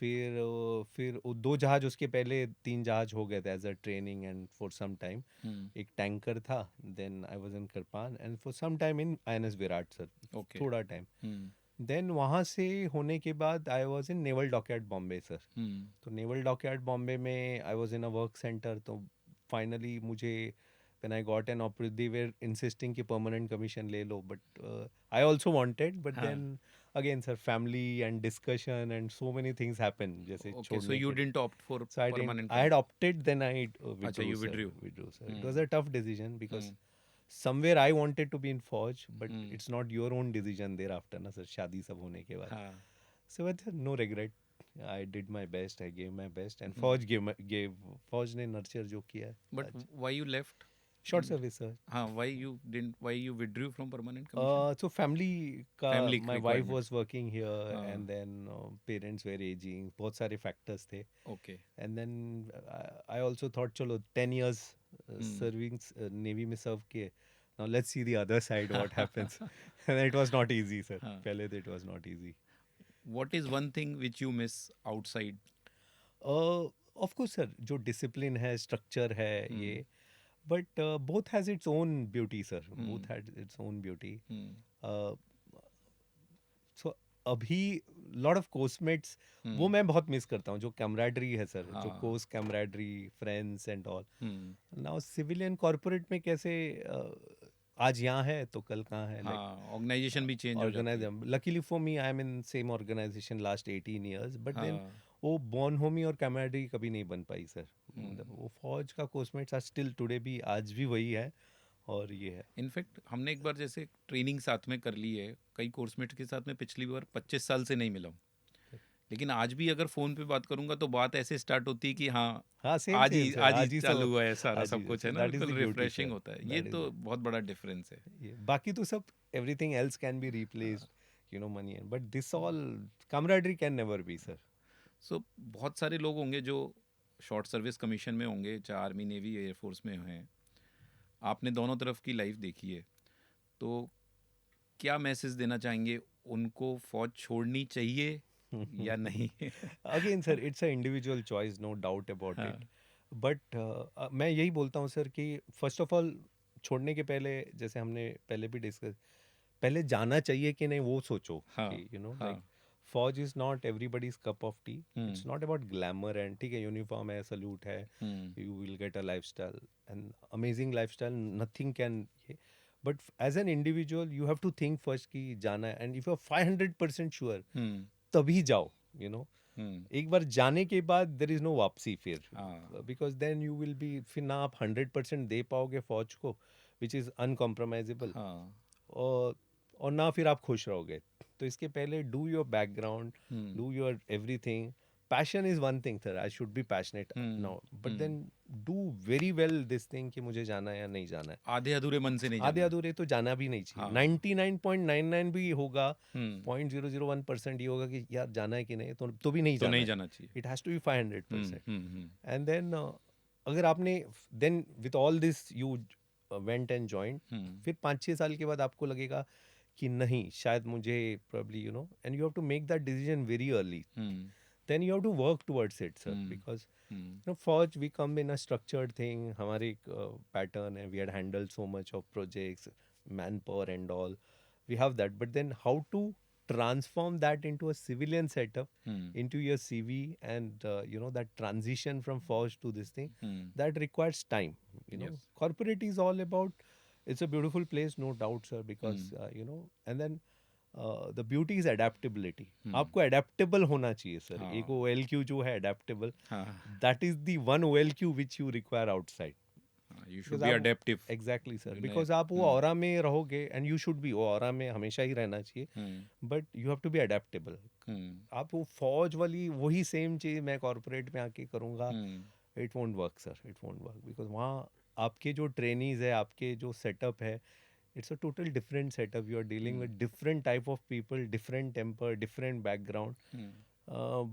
फिर वो 2 जहाज, उसके पहले 3 जहाज हो गए थे as a training and for some time. Hmm. एक टैंकर था, then I was in Kirpan and for some time in INS Viraat sir, okay. थोड़ा टाइम। हम्म। देन वहाँ से होने के बाद I was in naval dockyard Bombay sir. हम्म। तो नेवल डॉकयार्ड बॉम्बे में I was in a work centre, तो फाइनली मुझे when I got an offer they were insisting कि परमानेंट कमीशन ले लो, but I also wanted, but हाँ। Then again sir family and discussion and so many things happen, जैसे ओके, सो छोड़ने यू के। Didn't opt for So I didn't. Permanent I had commit? opted, then I अच्छा, withdrew, you sir. Withdrew. Withdrew, sir. It was hmm. a tough decision because hmm. somewhere I wanted to be in Fauj, but hmm. it's not your own decision thereafter, ना sir, शादी सब होने के बाद. हाँ। So but no regret. I did my best. I gave my best, and hmm. Fauj gave Fauj ने nurture जो किया है बट आज. Why you left? Short service, sir. हाँ, why you withdrew from permanent commission? So family का, family my wife requirement. was working here, हाँ। and then parents were aging. बहुत सारे factors थे. Okay. And then I also thought चलो 10 years serving Navy में serve किए, now let's see the other side what happens. And it was not easy sir, हाँ। पहले तो it was not easy. What is one thing which you miss outside? Of course sir, जो discipline है, structure है ये, but both has its own beauty sir, both had its own beauty. uh, so अभी लॉट ऑफ कोर्समेट्स वो मैं बहुत मिस करता हूँ, जो कैमराडरी है सर, जो हाँ। Course camaraderie, friends and all. Hmm. Now civilian corporate में कैसे आज यहाँ है तो कल कहाँ है, लाइक हाँ, ऑर्गेनाइजेशन भी चेंज हो जाती है। Organise. Luckily for me I am in same organisation last 18 years, but then हाँ। वो बॉर्न होमी और कैमराडरी कभी नहीं बन पाई सर. वो फौज का कोर्समेट्स आज स्टिल टुडे भी आज भी वही है, और ये है. इनफैक्ट हमने एक बार जैसे ट्रेनिंग साथ में कर ली है, कई कोर्समेट के साथ में पिछली बार 25 साल से नहीं मिला हूँ, लेकिन आज भी अगर फ़ोन पे बात करूँगा तो बात ऐसे स्टार्ट होती है कि हाँ, हाँ, सेम सेम सर, आज ही आज ही चालू सब, हुआ है सारा आज सब ही कुछ, है सर, ना? दैट इज बिल्कुल द ब्यूटी रिफ्रेशिंग सर, होता है। ये दैट इज तो द, बहुत बड़ा डिफरेंस है। ये बाकी तो सब एवरीथिंग एल्स कैन बी हाँ, replaced, you know, money, but this all camaraderie can never be sir. So बहुत सारे लोग होंगे जो शॉर्ट सर्विस कमीशन में होंगे, चाहे आर्मी, नेवी, एयरफोर्स में हैं। आपने दोनों तरफ की लाइफ देखी है, तो क्या मैसेज देना चाहेंगे? उनको फ़ौज छोड़नी चाहिए या नहीं? Again sir, it's a individual choice, no doubt about हाँ, इट. बट मैं यही बोलता हूँ सर कि फर्स्ट ऑफ ऑल, छोड़ने के पहले, जैसे हमने पहले भी डिस्कस, पहले जाना चाहिए कि नहीं वो सोचो. हाँ, कि यू नो, लाइक, हाँ। फौज is not everybody's cup of T. Hmm, it's not about glamour and, ठीक है, यूनिफॉर्म है, सल्यूट है, हुँ, you will get a lifestyle, and amazing lifestyle, nothing can, but as an individual you have to think first कि जाना है, and if you're 500% sure, हुँ, तभी जाओ, you know. हुँ, एक बार जाने के बाद देर इज नो वापसी फिर, हाँ, because then you will be, फिर ना आप 100% दे पाओगे फौज को, विच इज़ अनकॉम्प्रोमाइजेबल, हाँ, और ना फिर आप खुश रहोगे. तो इसके पहले do your background, hmm, do your everything. Passion is one thing sir, I should be passionate hmm, now, but hmm. Then do very well this thing कि मुझे जाना है या नहीं जाना है. आधे-अधूरे मन से नहीं आधे जाना है। अधूरे तो जाना भी नहीं चाहिए. हाँ, 99.99 भी होगा, हुँ, 0.001% ये होगा कि यार जाना है कि नहीं, तो भी नहीं तो जाना नहीं है. जाना चाहिए। It has to be hmm, 500%. Hmm, hmm, and then, अगर आपने, then with all this you went and joined, hmm, फिर 5-6 साल के बाद आपको लगेगा कि नहीं, शायद मुझे, probably, you know, and you have to make that decision very early. Hmm, then you have to work towards it sir, hmm, because hmm, no, फौज, we come in a structured thing, हमारे एक पैटर्न है, we had handle so much of projects, manpower and all, we have that, but then how to transform that into a civilian setup, hmm, into your CV, and you know, that transition from force to this thing, hmm, that requires time, you know. Yes, Corporate is all about, it's a beautiful place, no doubt sir, hmm, because you know, and then the beauty is adaptability. हुँ, आपको adaptable होना चाहिए सर. एक हाँ, OLQ जो है adaptable, हाँ, that is the one OLQ which you require outside. हाँ, यू शुड बिकॉज बी आप, अडैप्टिव। एग्जैक्टली सर, नए बिकॉज आप वो ऑरा में रहोगे, एंड यू शुड बी, वो ऑरा में हमेशा ही रहना चाहिए, hmm, but you have to be adaptable. Hmm, आप वो फौज वाली वही सेम चीज़ मैं कॉर्पोरेट में आके करूँगा, hmm, it won't work sir, it won't work, because वहाँ आपके जो ट्रेनीज है, आपके जो सेटअप है, it's a total different setup. You are dealing hmm, with different type of people, different temper, different background. Hmm,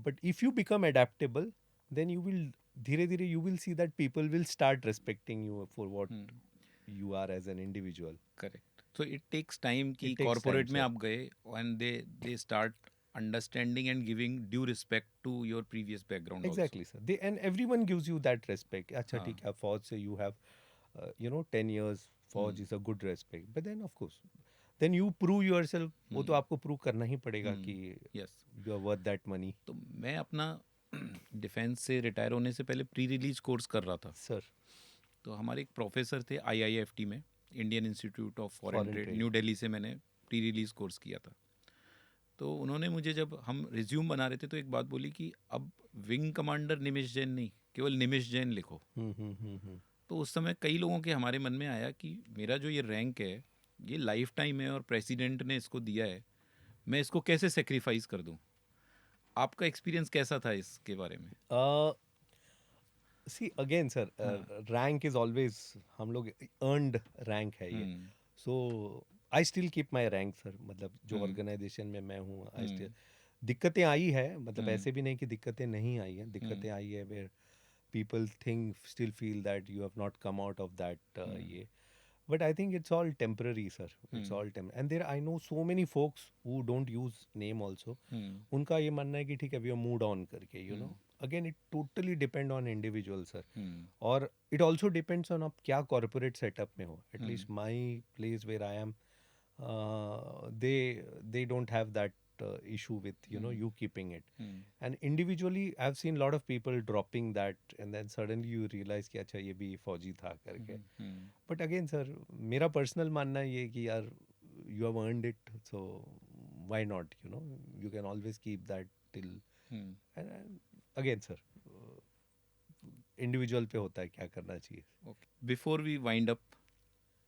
But if you become adaptable, then you will, धीरे धीरे you will see that people will start respecting you for what hmm, you are as an individual. Correct. So it takes time कि It takes time, कॉर्पोरेट में sir. आप गए and they start understanding and giving due respect to your previous background also. Exactly, sir. They, and everyone gives you that respect. अच्छा हाँ, ठीक है, फौज से you have, you know, 10 years. हुँ, फौज is a good respect. But then of course, then you prove yourself. वो तो हुँ, आपको prove करना ही पड़ेगा कि हुँ, yes. you are worth that money. तो मैं अपना डिफेंस से रिटायर होने से पहले प्री रिलीज कोर्स कर रहा था। Sir, तो हमारे एक प्रोफेसर थे आईआईएफटी में, Indian institute of foreign foreign trade, trade. New Delhi से मैंने प्री रिलीज कोर्स किया था। तो उन्होंने मुझे, जब हम रिज्यूम बना रहे थे, तो एक बात बोली कि अब विंग कमांडर निमिष जैन नहीं, केवल निमिष जैन लिखो। Hmm. तो उस समय कई लोगों के हमारे मन में आया कि मेरा जो ये रैंक है, ये लाइफ टाइम है और प्रेसिडेंट ने इसको दिया है, मैं इसको कैसे सेक्रीफाइस कर दूं? आपका एक्सपीरियंस कैसा था इसके बारे में? See again sir, हाँ, rank is always, हम लोग earned rank है ये. हम्म, So I still keep my rank sir, मतलब जो हम्म, ऑर्गेनाइजेशन में मैं हूँ, I हम्म, still, दिक्कतें आई है, मतलब हम्म, ऐसे भी नहीं कि दिक्कतें नहीं आई हैं, हम्म, दिक्कतें आई है, where people think, still feel that you have not come out of that, हम्म, ये. But I think it's all temporary sir, it's hmm, all temporary. And there I know so many folks who don't use name also. हम्म, उनका ये मानना है कि ठीक है, we have moved on करके, you know. Again it totally depend on individual sir. हम्म, और इट ऑल्सो डिपेंड्स ऑन आप क्या कॉरपोरेट सेटअप में हो. Hmm, at least my place where I am, they they don't have that issue with, you know, hmm, you keeping it. Hmm, And individually I've seen lot of people dropping that, and then suddenly you realize कि अच्छा ये भी फौजी था करके. हम्म, But again sir, मेरा पर्सनल मानना ये है कि यार, you have earned it, so why not, you know, you can always keep that till. Hmm. And again sir, individual पे होता है क्या करना चाहिए. Okay. Before we wind up,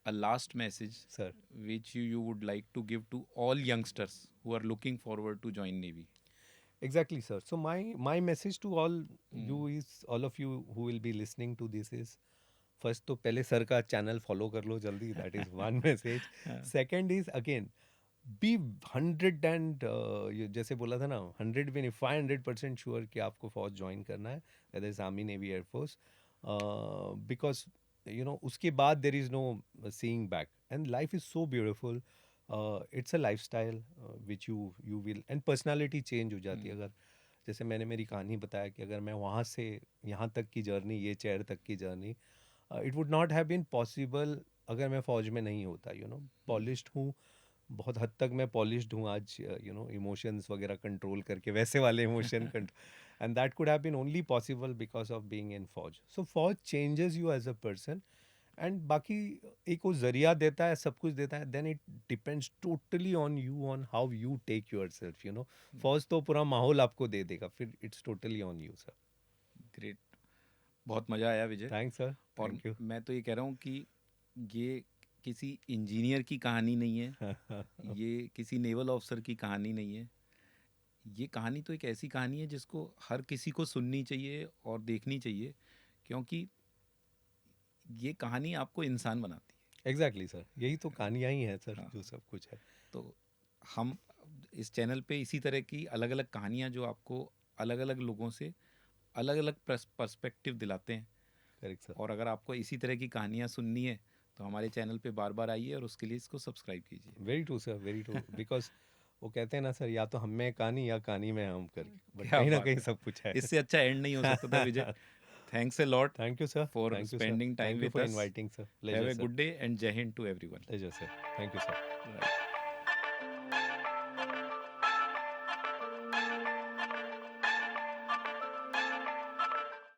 a last message Sir, which you would like to give to all youngsters who are looking forward to join Navy. Exactly, sir. So my message to all you hmm, is, all of you who will be listening to this is, first तो पहले सर का चैनल फॉलो कर लो जल्दी, that is one message. हाँ, Second is again, be 100 and ये जैसे बोला था ना, 100 भी नहीं, 500% श्योर कि आपको फौज ज्वाइन करना है, whether it's army, navy, air force, because you know उसके बाद there is know seeing back, and life is so beautiful. It's a life style which you will, and personality change हो जाती है. हम्म, अगर जैसे मैंने मेरी कहानी बताया कि अगर मैं वहाँ से यहाँ तक की जर्नी, ये चेयर तक की journey, it would not have been possible अगर मैं फ़ौज में नहीं होता. यू नो हम्म, पॉलिश्ड हूँ, बहुत हद तक मैं पॉलिश्ड हूँ आज, यू नो इमोशंस वगैरह कंट्रोल करके, वैसे वाले emotion control, and that could have been only possible because of being in फौज. सो फौज changes you as a person, and बाकी एक वो जरिया देता है, सब कुछ देता है, then it depends totally on you, on how you take yourself. You know फौज तो पूरा माहौल आपको दे देगा, फिर it's totally on you sir. Great. बहुत मज़ा आया विजय. थैंक्स सर, और थैंक यू. मैं तो ये कह रहा हूँ कि ये किसी इंजीनियर की कहानी नहीं है, ये किसी नेवल ऑफिसर की कहानी नहीं है. ये कहानी तो एक ऐसी कहानी है जिसको हर किसी को सुननी चाहिए और देखनी चाहिए, क्योंकि ये कहानी आपको इंसान बनाती एग्जैक्टली सर, यही तो कहानियाँ ही हैं सर, है. हाँ, जो सब कुछ है. तो हम इस चैनल पे इसी तरह की अलग अलग कहानियाँ जो आपको अलग अलग लोगों से अलग अलग पर्सपेक्टिव दिलाते हैं. Correct sir. और अगर आपको इसी तरह की कहानियाँ सुननी है तो हमारे चैनल पे बार बार आइए और उसके लिए इसको सब्सक्राइब कीजिए. Very true sir, very true. Because वो कहते हैं ना सर, या तो हम में कहानी या कहानी में हम करके, बट क्या कहीं ना बात कहीं है. सब कुछ है. इससे अच्छा एंड नहीं हो सकता था Vijay. Thanks a lot thank you sir, for thank you sir, spending time thank you with for us. Inviting sir. Have pleasure a sir, good day and Jai Hind to everyone. Pleasure sir, thank you sir. Right.